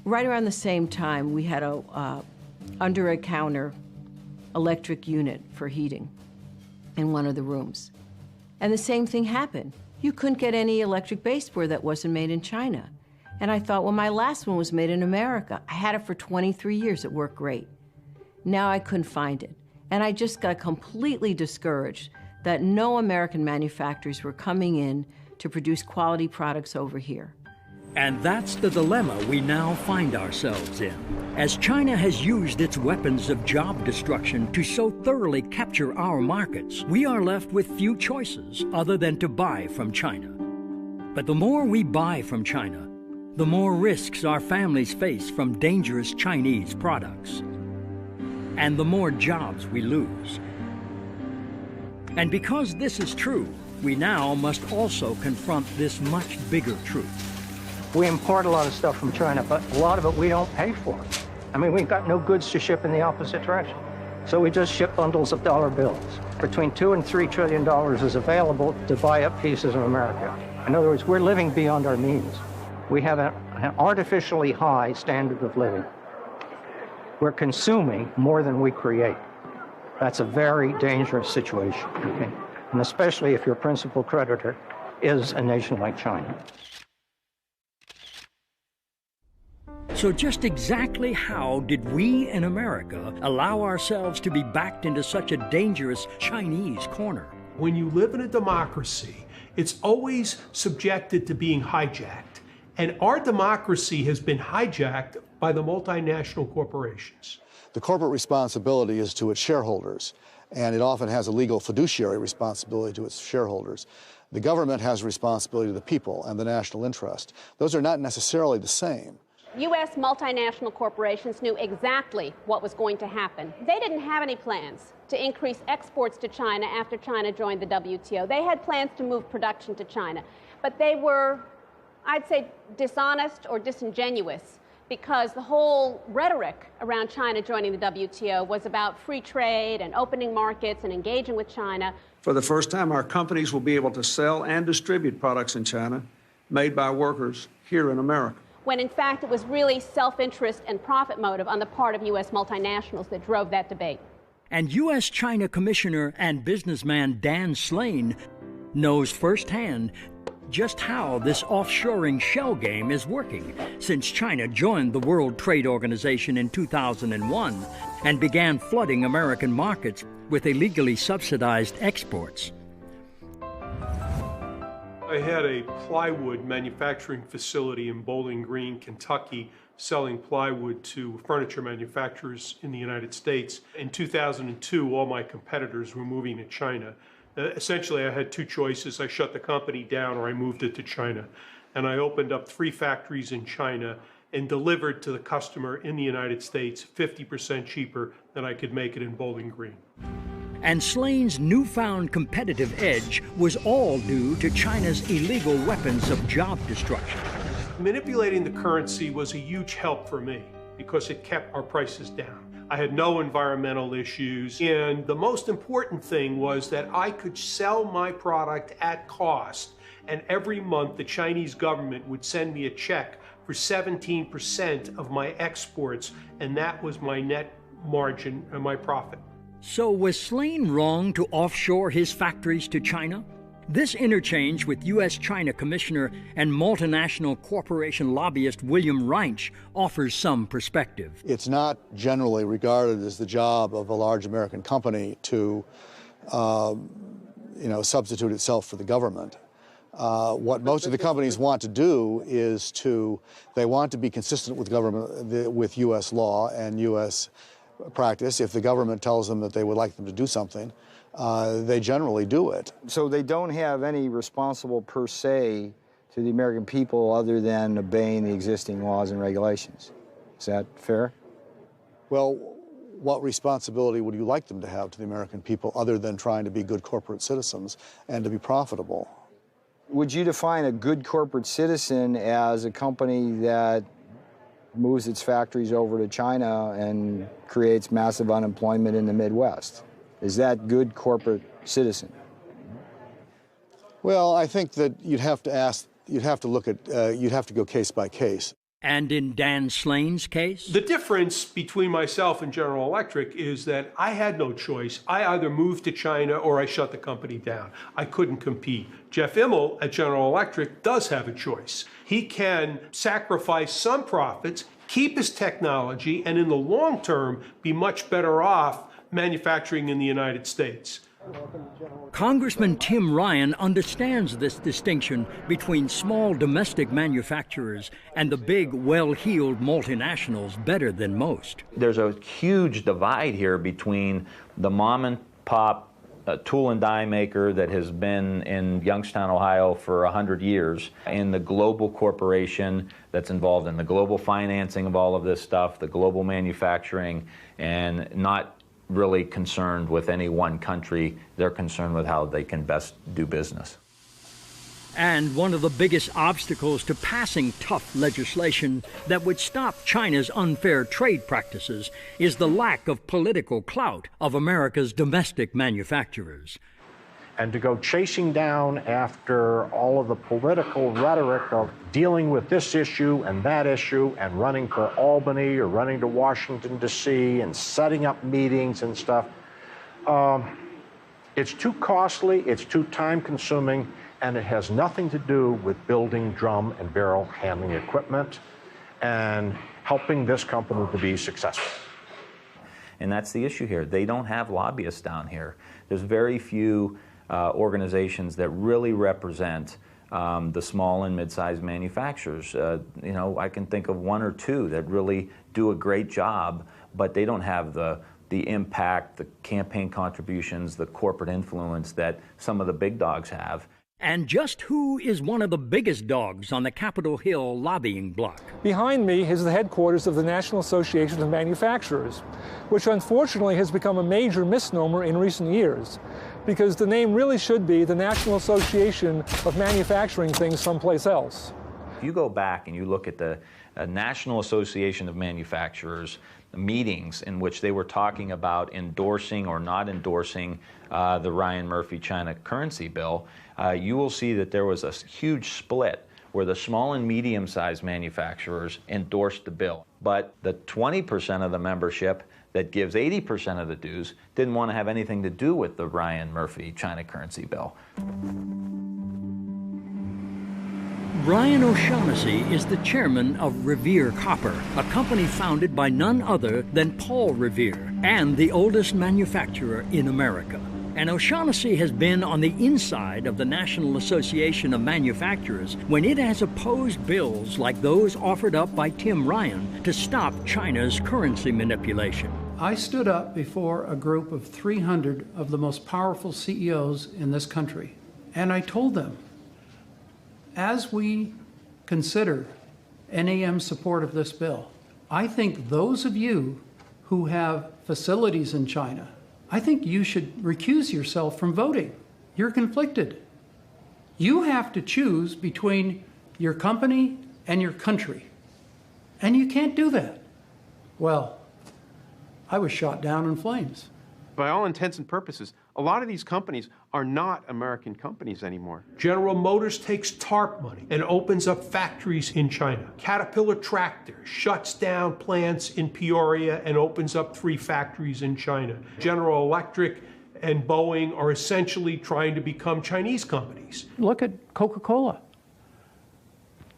Right around the same time, we had a under-a-counter electric unit for heating in one of the rooms. And the same thing happened. You couldn't get any electric baseboard that wasn't made in China. And I thought, well, my last one was made in America. I had it for 23 years. It worked great. Now I couldn't find it. And I just got completely discouraged that no American manufacturers were coming in to produce quality products over here.
And that's the dilemma we now find ourselves in. As China has used its weapons of job destruction to so thoroughly capture our markets, we are left with few choices other than to buy from China. But the more we buy from China, the more risks our families face from dangerous Chinese products, and the more jobs we lose. And because this is true, we now must also confront this much bigger truth.
We import a lot of stuff from China, but a lot of it we don't pay for. I mean, we've got no goods to ship in the opposite direction. So we just ship bundles of dollar bills. Between $2 and $3 trillion is available to buy up pieces of America. In other words, we're living beyond our means. We have an artificially high standard of living. We're consuming more than we create. That's a very dangerous situation, okay? And especially if your principal creditor is a nation like China.
So just exactly how did we in America allow ourselves to be backed into such a dangerous Chinese corner?
When you live in a democracy, it's always subjected to being hijacked. And our democracy has been hijacked by the multinational corporations.
The corporate responsibility is to its shareholders, and it often has a legal fiduciary responsibility to its shareholders. The government has responsibility to the people and the national interest. Those are not necessarily the same.
U.S. multinational corporations knew exactly what was going to happen. They didn't have any plans to increase exports to China after China joined the WTO. They had plans to move production to China, but they were, I'd say, dishonest or disingenuous, because the whole rhetoric around China joining the WTO was about free trade and opening markets and engaging with China.
For the first time, our companies will be able to sell and distribute products in China made by workers here in America.
When in fact it was really self-interest and profit motive on the part of U.S. multinationals that drove that debate.
And U.S. China Commissioner and businessman Dan Slane knows firsthand just how this offshoring shell game is working since China joined the World Trade Organization in 2001 and began flooding American markets with illegally subsidized exports.
I had a plywood manufacturing facility in Bowling Green, Kentucky, selling plywood to furniture manufacturers in the United States. In 2002, all my competitors were moving to China. Essentially, I had two choices. I shut the company down or I moved it to China. And I opened up 3 factories in China and delivered to the customer in the United States 50% cheaper than I could make it in Bowling Green.
And Slane's newfound competitive edge was all due to China's illegal weapons of job destruction.
Manipulating the currency was a huge help for me because it kept our prices down. I had no environmental issues, and the most important thing was that I could sell my product at cost, and every month the Chinese government would send me a check for 17% of my exports, and that was my net margin and my profit.
So was Slane wrong to offshore his factories to China? This interchange with U.S. China Commissioner and multinational corporation lobbyist William Reinsch offers some perspective.
It's not generally regarded as the job of a large American company to, substitute itself for the government. What most of the companies want to do is they want to be consistent with government, with U.S. law and U.S. practice. If the government tells them that they would like them to do something, they generally do it.
So they don't have any responsible per se to the American people other than obeying the existing laws and regulations. Is that fair?
Well, what responsibility would you like them to have to the American people other than trying to be good corporate citizens and to be profitable?
Would you define a good corporate citizen as a company that moves its factories over to China and creates massive unemployment in the Midwest? Is that good corporate citizen?
Well, I think that you'd have to go case by case.
And in Dan Slane's case?
The difference between myself and General Electric is that I had no choice. I either moved to China or I shut the company down. I couldn't compete. Jeff Immelt at General Electric does have a choice. He can sacrifice some profits, keep his technology, and in the long term be much better off manufacturing in the United States.
Congressman Tim Ryan understands this distinction between small domestic manufacturers and the big, well-heeled multinationals better than most.
There's a huge divide here between the mom and pop tool and die maker that has been in Youngstown, Ohio for 100 years, in the global corporation that's involved in the global financing of all of this stuff, the global manufacturing, and not really concerned with any one country. They're concerned with how they can best do business.
And one of the biggest obstacles to passing tough legislation that would stop China's unfair trade practices is the lack of political clout of America's domestic manufacturers.
And to go chasing down after all of the political rhetoric of dealing with this issue and that issue and running for Albany or running to Washington, D.C. and setting up meetings and stuff, it's too costly, it's too time-consuming, and it has nothing to do with building drum and barrel handling equipment and helping this company to be successful.
And that's the issue here. They don't have lobbyists down here. There's very few organizations that really represent the small and mid-sized manufacturers. You know, I can think of one or two that really do a great job, but they don't have the impact, the campaign contributions, the corporate influence that some of the big dogs have.
And just who is one of the biggest dogs on the Capitol Hill lobbying block?
Behind me is the headquarters of the National Association of Manufacturers, which unfortunately has become a major misnomer in recent years, because the name really should be the National Association of Manufacturing Things Someplace Else.
If you go back and you look at the National Association of Manufacturers meetings in which they were talking about endorsing or not endorsing the Ryan Murphy China currency bill, you will see that there was a huge split where the small and medium-sized manufacturers endorsed the bill. But the 20% of the membership that gives 80% of the dues didn't want to have anything to do with the Ryan Murphy China currency bill.
Brian O'Shaughnessy is the chairman of Revere Copper, a company founded by none other than Paul Revere, and the oldest manufacturer in America. And O'Shaughnessy has been on the inside of the National Association of Manufacturers when it has opposed bills like those offered up by Tim Ryan to stop China's currency manipulation.
I stood up before a group of 300 of the most powerful CEOs in this country, and I told them, as we consider NAM's support of this bill, I think those of you who have facilities in China, I think you should recuse yourself from voting. You're conflicted. You have to choose between your company and your country, and you can't do that. Well, I was shot down in flames.
By all intents and purposes, a lot of these companies are not American companies anymore.
General Motors takes TARP money and opens up factories in China. Caterpillar Tractor shuts down plants in Peoria and opens up 3 factories in China. General Electric and Boeing are essentially trying to become Chinese companies.
Look at Coca-Cola.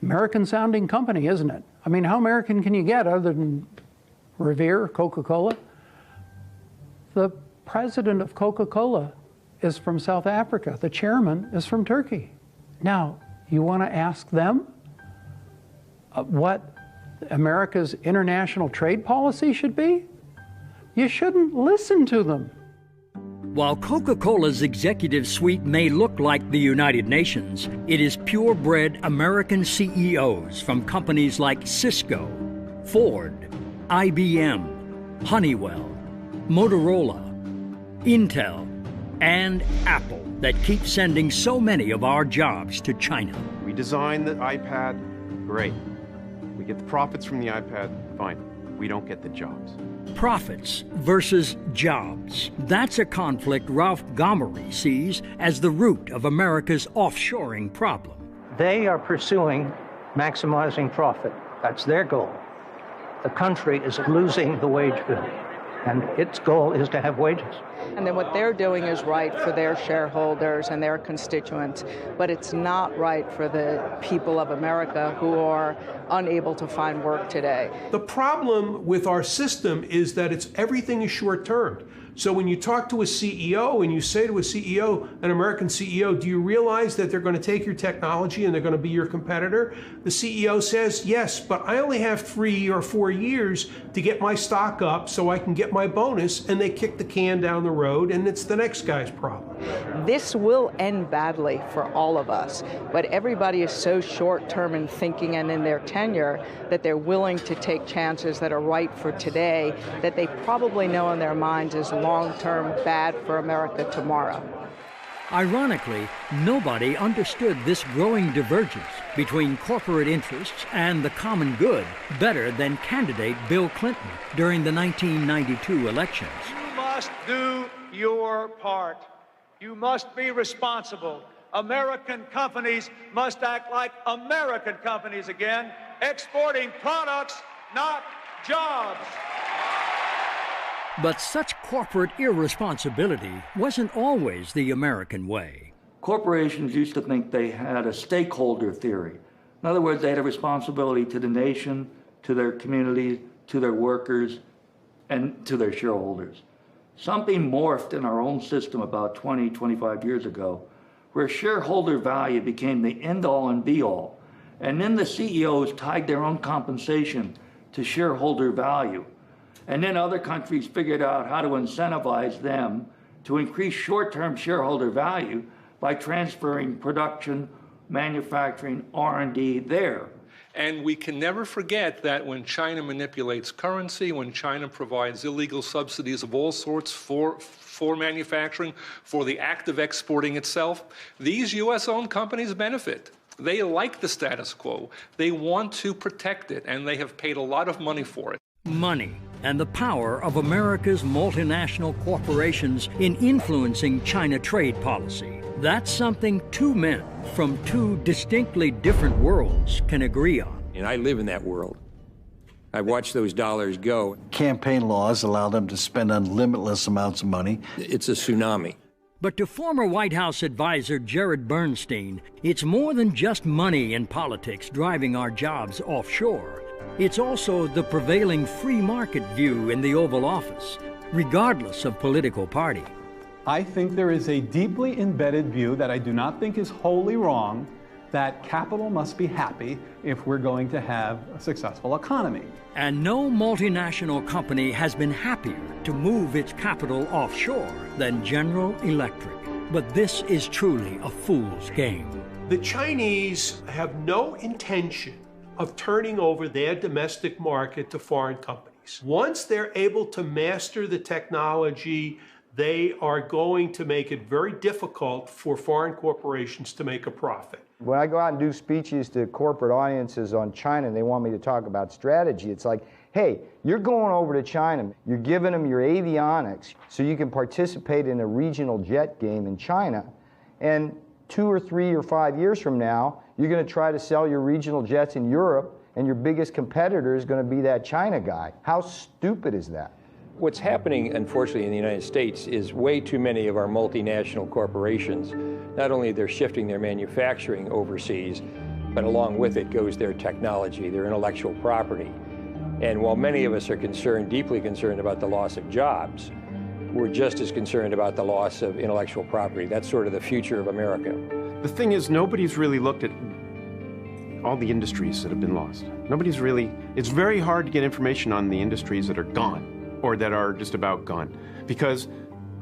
American-sounding company, isn't it? I mean, how American can you get other than Revere, Coca-Cola? The president of Coca-Cola is from South Africa. The chairman is from Turkey. Now, you want to ask them what America's international trade policy should be? You shouldn't listen to them.
While Coca-Cola's executive suite may look like the United Nations, it is purebred American CEOs from companies like Cisco, Ford, IBM, Honeywell, Motorola, Intel, and Apple that keep sending so many of our jobs to China.
We design the iPad, great. We get the profits from the iPad, fine. We don't get the jobs.
Profits versus jobs. That's a conflict Ralph Gomery sees as the root of America's offshoring problem.
They are pursuing maximizing profit. That's their goal. The country is losing the wage bill, and its goal is to have wages.
And then what they're doing is right for their shareholders and their constituents, but it's not right for the people of America who are unable to find work today.
The problem with our system is that everything is short-term. So when you talk to a CEO and you say to a CEO, an American CEO, do you realize that they're going to take your technology and they're going to be your competitor? The CEO says, yes, but I only have 3 or 4 years to get my stock up so I can get my bonus, and they kick the can down the road, and it's the next guy's problem.
This will end badly for all of us, but everybody is so short-term in thinking and in their tenure that they're willing to take chances that are right for today that they probably know in their minds is long-term bad for America tomorrow.
Ironically, nobody understood this growing divergence between corporate interests and the common good better than candidate Bill Clinton during the 1992 elections.
You must do your part. You must be responsible. American companies must act like American companies again, exporting products, not jobs.
But such corporate irresponsibility wasn't always the American way.
Corporations used to think they had a stakeholder theory. In other words, they had a responsibility to the nation, to their community, to their workers, and to their shareholders. Something morphed in our own system about 20, 25 years ago, where shareholder value became the end-all and be-all. And then the CEOs tied their own compensation to shareholder value. And then other countries figured out how to incentivize them to increase short-term shareholder value by transferring production, manufacturing, R&D there.
And we can never forget that when China manipulates currency, when China provides illegal subsidies of all sorts for manufacturing, for the act of exporting itself, these U.S.-owned companies benefit. They like the status quo. They want to protect it, and they have paid a lot of money for it.
Money and the power of America's multinational corporations in influencing China trade policy. That's something two men from two distinctly different worlds can agree on.
And I live in that world. I've watched those dollars go.
Campaign laws allow them to spend unlimitless amounts of money.
It's a tsunami.
But to former White House advisor Jared Bernstein, it's more than just money and politics driving our jobs offshore. It's also the prevailing free market view in the Oval Office, regardless of political party.
I think there is a deeply embedded view that I do not think is wholly wrong, that capital must be happy if we're going to have a successful economy.
And no multinational company has been happier to move its capital offshore than General Electric. But this is truly a fool's game.
The Chinese have no intention of turning over their domestic market to foreign companies. Once they're able to master the technology, they are going to make it very difficult for foreign corporations to make a profit.
When I go out and do speeches to corporate audiences on China and they want me to talk about strategy, it's like, hey, you're going over to China, you're giving them your avionics so you can participate in a regional jet game in China, and 2 or 3 or 5 years from now, you're going to try to sell your regional jets in Europe, and your biggest competitor is going to be that China guy. How stupid is that?
What's happening, unfortunately, in the United States is way too many of our multinational corporations, not only they're shifting their manufacturing overseas, but along with it goes their technology, their intellectual property. And while many of us are concerned, deeply concerned about the loss of jobs, we're just as concerned about the loss of intellectual property. That's sort of the future of America.
The thing is, nobody's really looked at all the industries that have been lost. It's very hard to get information on the industries that are gone or that are just about gone because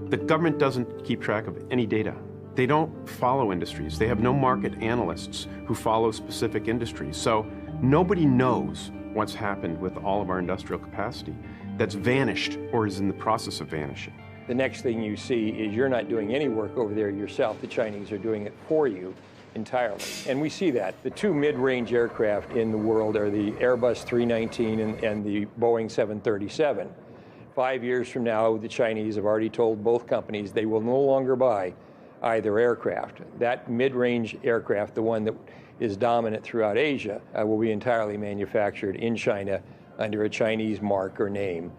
the government doesn't keep track of any data. They don't follow industries. They have no market analysts who follow specific industries. So nobody knows what's happened with all of our industrial capacity that's vanished or is in the process of vanishing.
The next thing you see is you're not doing any work over there yourself. The Chinese are doing it for you entirely. And we see that. The two mid-range aircraft in the world are the Airbus 319 and the Boeing 737. 5 years from now, the Chinese have already told both companies they will no longer buy either aircraft. That mid-range aircraft, the one that is dominant throughout Asia, will be entirely manufactured in China under a Chinese mark or name,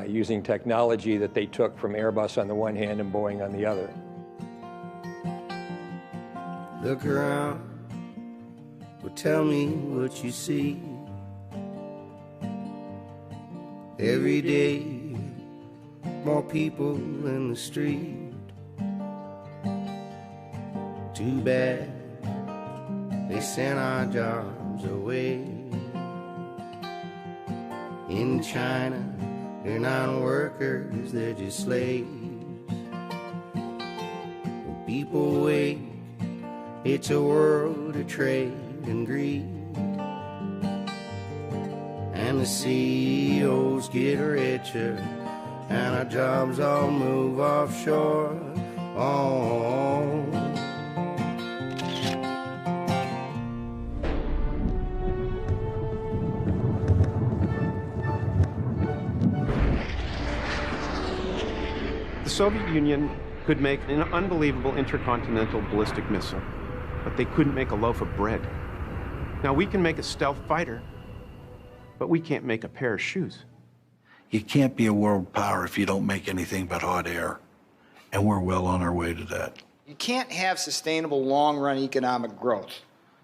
using technology that they took from Airbus on the one hand and Boeing on the other.
Look around, well, tell me what you see. Every day more people in the street. Too bad they sent our jobs away. In China, they're not workers, they're just slaves. When people wake, it's a world of trade and greed. And the CEOs get richer, and our jobs all move offshore. Oh.
The Soviet Union could make an unbelievable intercontinental ballistic missile, but they couldn't make a loaf of bread. Now, we can make a stealth fighter, but we can't make a pair of shoes.
You can't be a world power if you don't make anything but hot air. And we're well on our way to that.
You can't have sustainable long-run economic growth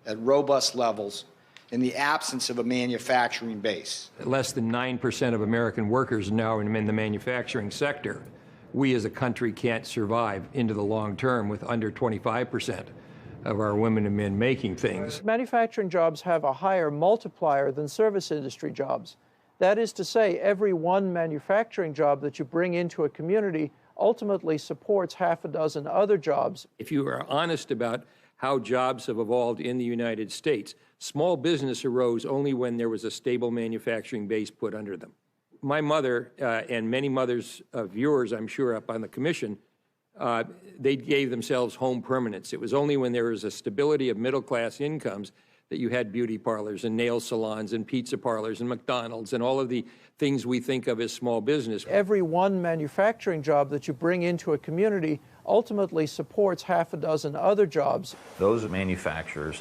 at robust levels in the absence of a manufacturing base.
Less than 9% of American workers now in the manufacturing sector. We as a country can't survive into the long term with under 25% of our women and men making things.
Manufacturing jobs have a higher multiplier than service industry jobs. That is to say, every one manufacturing job that you bring into a community ultimately supports half a dozen other jobs.
If you are honest about how jobs have evolved in the United States, small business arose only when there was a stable manufacturing base put under them. My mother and many mothers of yours, I'm sure, up on the commission, they gave themselves home permanence. It was only when there was a stability of middle-class incomes that you had beauty parlors and nail salons and pizza parlors and McDonald's and all of the things we think of as small business.
Every one manufacturing job that you bring into a community ultimately supports half a dozen other jobs.
Those manufacturers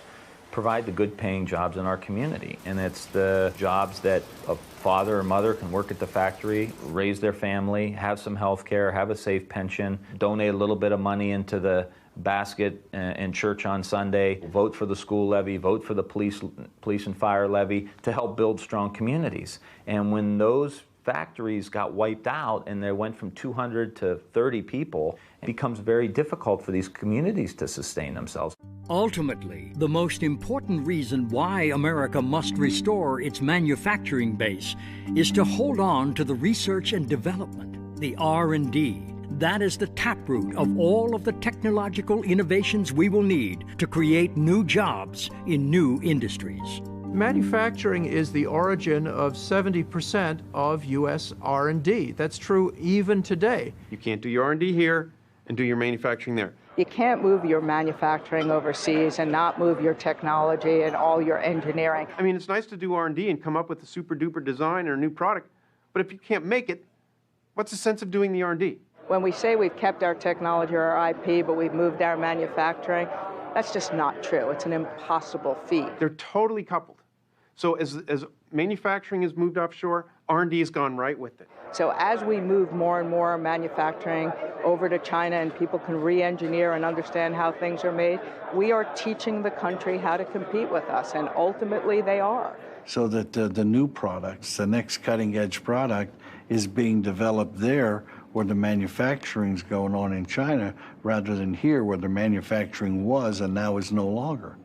provide the good-paying jobs in our community, and it's the jobs that a father or mother can work at the factory, raise their family, have some health care, have a safe pension, donate a little bit of money into the basket in church on Sunday, vote for the school levy, vote for the police and fire levy to help build strong communities. And when those factories got wiped out and they went from 200 to 30 people, it becomes very difficult for these communities to sustain themselves.
Ultimately, the most important reason why America must restore its manufacturing base is to hold on to the research and development, the R&D. That is the taproot of all of the technological innovations we will need to create new jobs in new industries.
Manufacturing is the origin of 70% of U.S. R&D. That's true even today.
You can't do your R&D here and do your manufacturing there.
You can't move your manufacturing overseas and not move your technology and all your engineering.
I mean, it's nice to do R&D and come up with a super-duper design or a new product, but if you can't make it, what's the sense of doing the R&D?
When we say we've kept our technology or our IP, but we've moved our manufacturing, that's just not true. It's an impossible feat.
They're totally coupled. So as manufacturing has moved offshore, R&D has gone right with it.
So as we move more and more manufacturing over to China and people can re-engineer and understand how things are made, we are teaching the country how to compete with us, and ultimately they are.
So that the new products, the next cutting-edge product, is being developed there where the manufacturing's going on in China rather than here where the manufacturing was and now is no longer.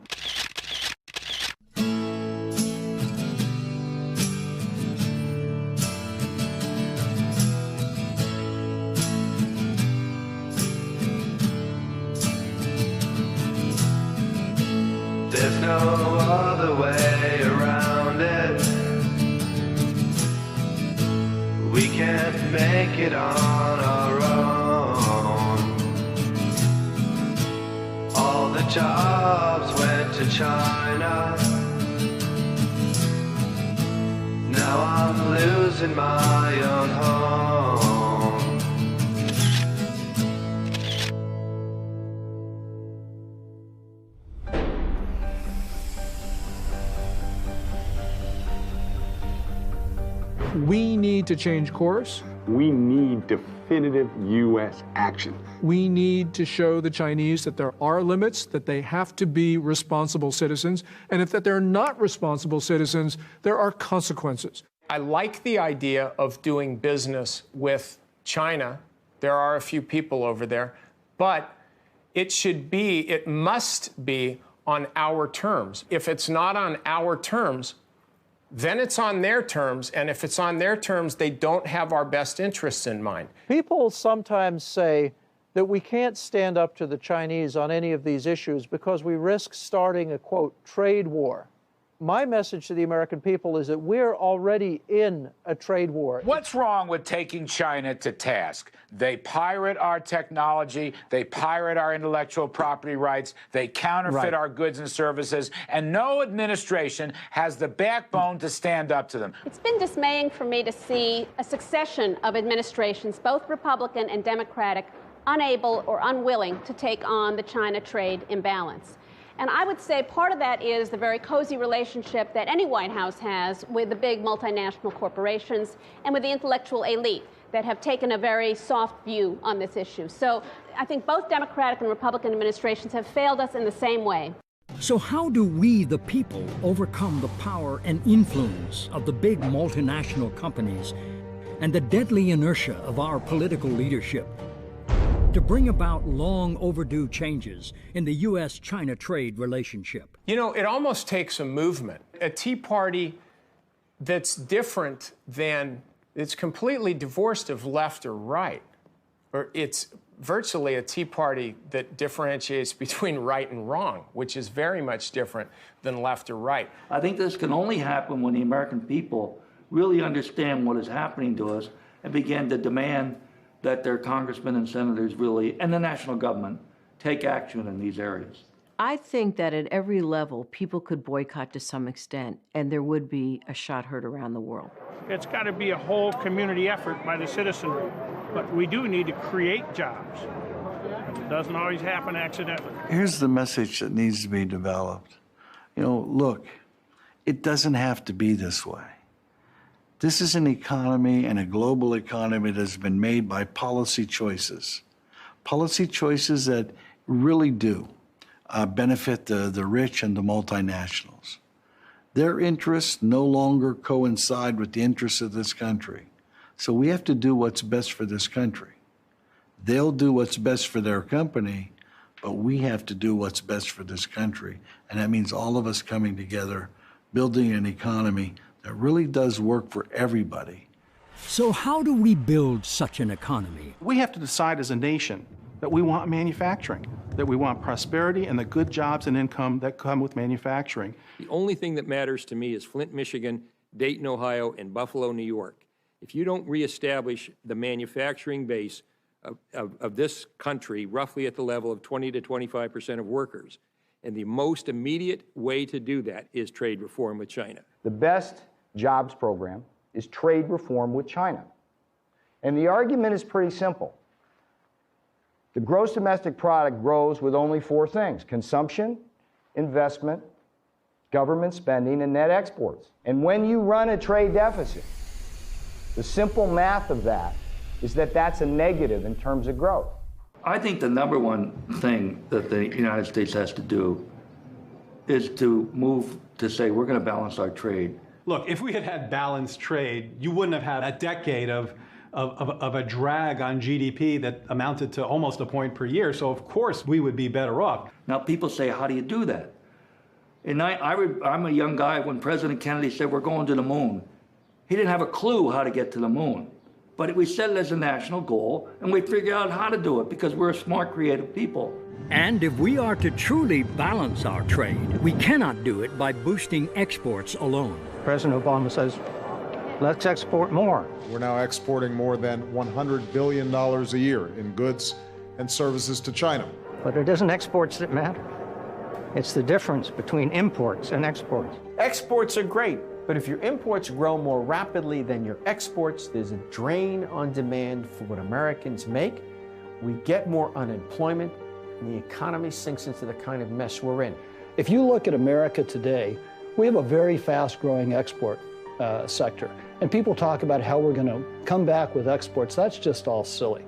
There's no other way around it. We can't make it on our own. All the jobs went to China. Now I'm losing my own home.
We need to change course.
We need definitive U.S. action.
We need to show the Chinese that there are limits, that they have to be responsible citizens, and if that they're not responsible citizens, there are consequences.
I like the idea of doing business with
China. There are a few people over there, but it must be on our terms. If it's not on our terms, then it's on their terms, and if it's on their terms, they don't have our best interests in mind.
People sometimes say that we can't stand up to the Chinese on any of these issues because we risk starting a, quote, trade war. My message to the American people is that we're already in a trade war.
What's wrong with taking China to task? They pirate our technology, they pirate our intellectual property rights, they counterfeit our goods and services, and no administration has the backbone to stand up to them.
It's been dismaying for me to see a succession of administrations, both Republican and Democratic, unable or unwilling to take on the China trade imbalance. And I would say part of that is the very cozy relationship that any White House has with the big multinational corporations and with the intellectual elite that have taken a very soft view on this issue. So I think both Democratic and Republican administrations have failed us in the same way.
So how do we, the people, overcome the power and influence of the big multinational companies and the deadly inertia of our political leadership to bring about long overdue changes in the U.S.-China trade relationship?
You know, it almost takes a movement, a Tea Party that's different than, it's completely divorced of left or right, or it's virtually a Tea Party that differentiates between right and wrong, which is very much different than left or right.
I think this can only happen when the American people really understand what is happening to us and begin to demand that their congressmen and senators really, and the national government, take action in these areas.
I think that at every level, people could boycott to some extent, and there would be a shot heard around the world.
It's got to be a whole community effort by the citizenry, but we do need to create jobs. It doesn't always happen accidentally.
Here's the message that needs to be developed. You know, look, it doesn't have to be this way. This is an economy and a global economy that has been made by policy choices that really do benefit the rich and the multinationals. Their interests no longer coincide with the interests of this country. So we have to do what's best for this country. They'll do what's best for their company, but we have to do what's best for this country. And that means all of us coming together, building an economy that really does work for everybody.
So how do we build such an economy?
We have to decide as a nation that we want manufacturing, that we want prosperity and the good jobs and income that come with manufacturing.
The only thing that matters to me is Flint, Michigan, Dayton, Ohio, and Buffalo, New York. If you don't reestablish the manufacturing base of this country roughly at the level of 20 to 25% of workers, and the most immediate way to do that is trade reform with China.
The best jobs program is trade reform with China. And the argument is pretty simple. The gross domestic product grows with only four things: consumption, investment, government spending, and net exports. And when you run a trade deficit, the simple math of that is that that's a negative in terms of growth.
I think the number one thing that the United States has to do is to move to say we're going to balance our trade.
Look, if we had had balanced trade, you wouldn't have had a decade of a drag on GDP that amounted to almost a point per year. So of course we would be better off.
Now people say, how do you do that? And I'm a young guy when President Kennedy said we're going to the moon. He didn't have a clue how to get to the moon. But we set it as a national goal, and we figure out how to do it because we're a smart, creative people.
And if we are to truly balance our trade, we cannot do it by boosting exports alone.
President Obama says, let's export more.
We're now exporting more than $100 billion a year in goods and services to China.
But it isn't exports that matter. It's the difference between imports and exports.
Exports are great, but if your imports grow more rapidly than your exports, there's a drain on demand for what Americans make. We get more unemployment, and the economy sinks into the kind of mess we're in.
If you look at America today, we have a very fast-growing export sector. And people talk about how we're going to come back with exports. That's just all silly.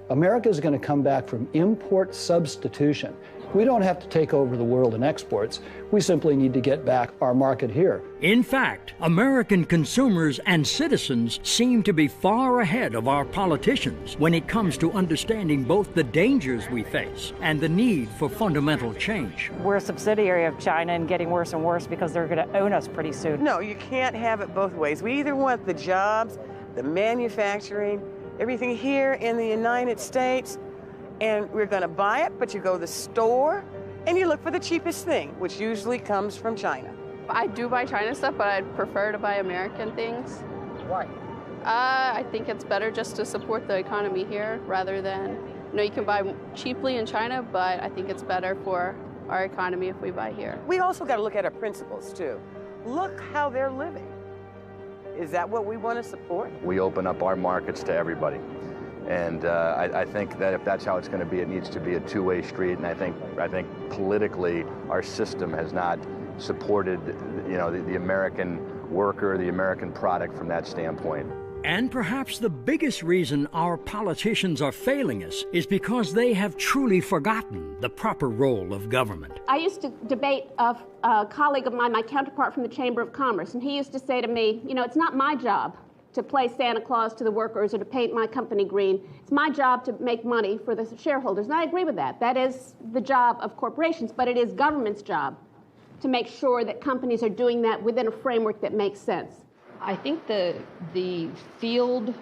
America is going to come back from import substitution. We don't have to take over the world in exports. We simply need to get back our market here.
In fact, American consumers and citizens seem to be far ahead of our politicians when it comes to understanding both the dangers we face and the need for fundamental change.
We're a subsidiary of China and getting worse and worse because they're going to own us pretty soon.
No, you can't have it both ways. We either want the jobs, the manufacturing, everything here in the United States, and we're going to buy it, but you go to the store and you look for the cheapest thing, which usually comes from China.
I do buy China stuff, but I'd prefer to buy American things.
Why?
I think it's better just to support the economy here rather than, you can buy cheaply in China, but I think it's better for our economy if we buy here.
We also got to look at our principles too. Look how they're living. Is that what we want to support?
We open up our markets to everybody. And I think that if that's how it's going to be, it needs to be a two-way street. And I think politically, our system has not supported, the American worker, the American product from that standpoint.
And perhaps the biggest reason our politicians are failing us is because they have truly forgotten the proper role of government.
I used to debate a colleague of mine, my counterpart from the Chamber of Commerce, and he used to say to me, it's not my job to play Santa Claus to the workers or to paint my company green. It's my job to make money for the shareholders. And I agree with that. That is the job of corporations, but it is government's job to make sure that companies are doing that within a framework that makes sense.
I think the field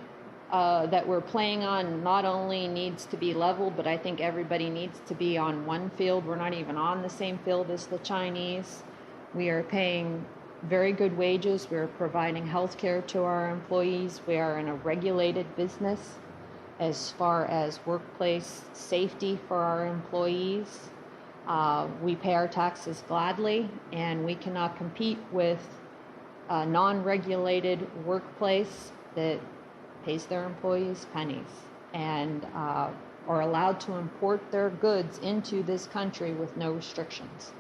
that we're playing on not only needs to be level, but I think everybody needs to be on one field. We're not even on the same field as the Chinese. We are paying very good wages. We're providing health care to our employees. We are in a regulated business as far as workplace safety for our employees. We pay our taxes gladly, and we cannot compete with a non-regulated workplace that pays their employees pennies and are allowed to import their goods into this country with no restrictions.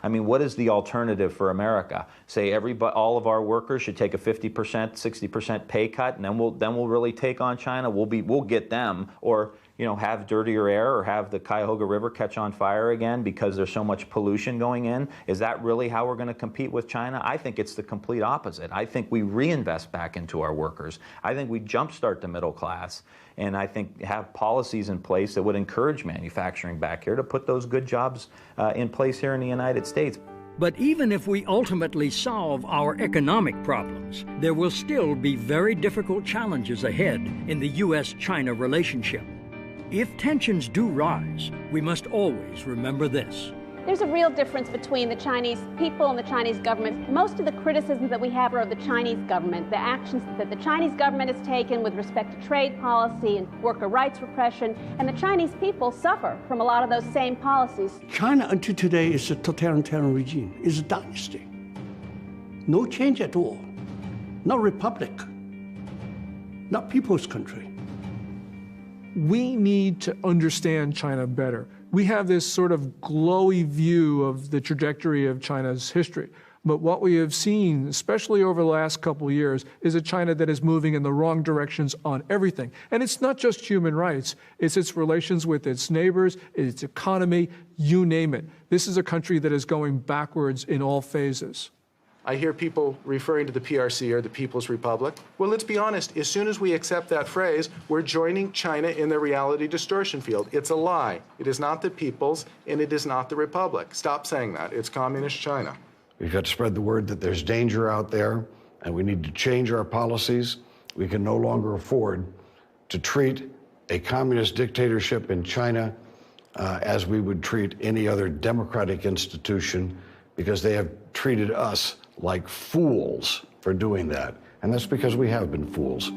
I mean, what is the alternative for America? Say all of our workers should take a 50%, 60% pay cut, and then we'll really take on China. We'll get them, or have dirtier air, or have the Cuyahoga River catch on fire again because there's so much pollution going in. Is that really how we're going to compete with China? I think it's the complete opposite. I think we reinvest back into our workers. I think we jumpstart the middle class, and I think have policies in place that would encourage manufacturing back here to put those good jobs in place here in the United States.
But even if we ultimately solve our economic problems, there will still be very difficult challenges ahead in the U.S.-China relationship. If tensions do rise, we must always remember this.
There's a real difference between the Chinese people and the Chinese government. Most of the criticisms that we have are of the Chinese government, the actions that the Chinese government has taken with respect to trade policy and worker rights repression, and the Chinese people suffer from a lot of those same policies.
China until today is a totalitarian regime, is a dynasty. No change at all. Not republic, not people's country.
We need to understand China better. We have this sort of glowy view of the trajectory of China's history. But what we have seen, especially over the last couple of years, is a China that is moving in the wrong directions on everything. And it's not just human rights. It's its relations with its neighbors, its economy, you name it. This is a country that is going backwards in all phases.
I hear people referring to the PRC or the People's Republic. Well, let's be honest. As soon as we accept that phrase, we're joining China in the reality distortion field. It's a lie. It is not the People's, and it is not the Republic. Stop saying that. It's Communist China.
We've got to spread the word that there's danger out there, and we need to change our policies. We can no longer afford to treat a communist dictatorship in China as we would treat any other democratic institution, because they have treated us like fools for doing that. And that's because we have been fools.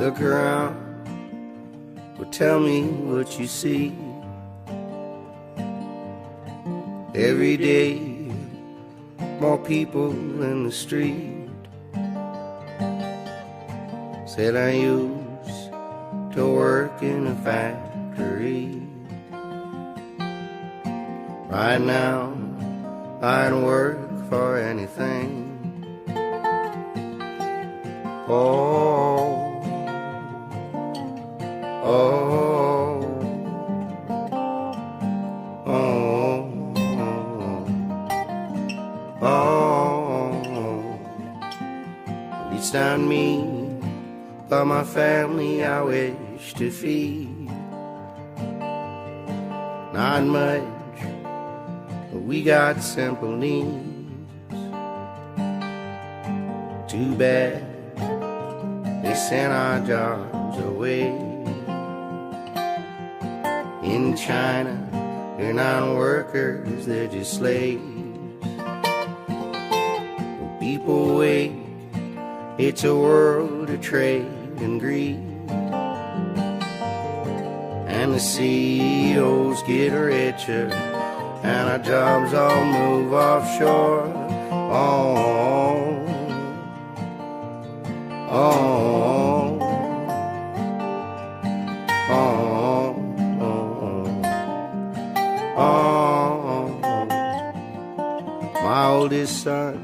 Look around, well, tell me what you see. Every day, more people in the street. Said I used to work in a factory. Right now, I'd work for anything. Oh, oh, oh, oh. It's not me, but my family I wish to feed. Not much, but we got simple needs. Too bad they sent our jobs away. In China, they're not workers, they're just slaves. When people wait, it's a world of trade and greed. And the CEOs get richer, and our jobs all move offshore. Oh, oh, oh, oh, oh. My oldest son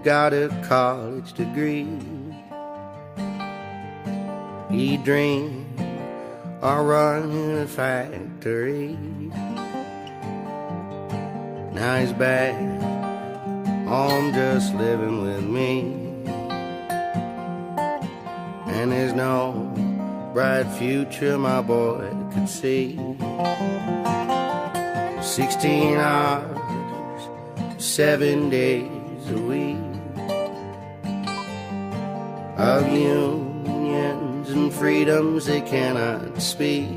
got a college degree. He dreamed of running a factory. Now he's back home just living with me. And there's no bright future my boy could see. 16 hours, 7 days a week of unions and freedoms they cannot speak.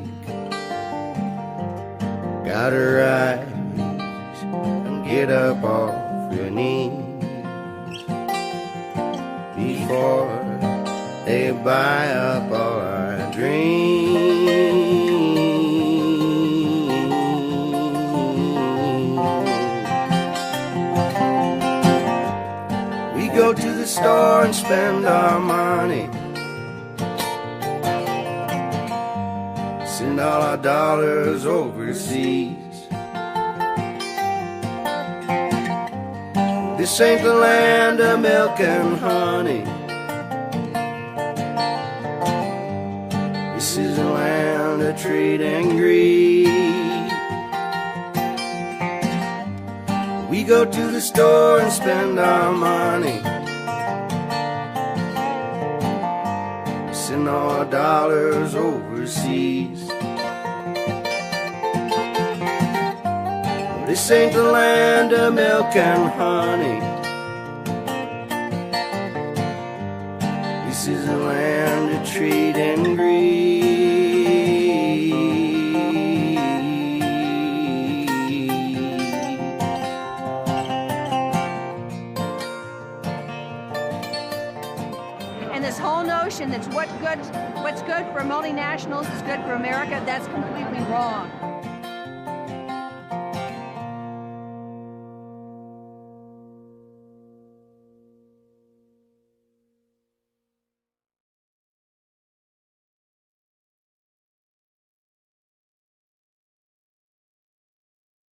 Gotta rise and get up off your knees before they buy up all our dreams. We go to the store and spend our money, send all our dollars overseas. This ain't the land of milk and honey. This is a land of trade and greed. We go to the store and spend our money, send all our dollars overseas. This ain't the land of milk and honey. This is a land of trade and greed.
And this whole notion that what's good for multinationals is good for America, that's completely wrong.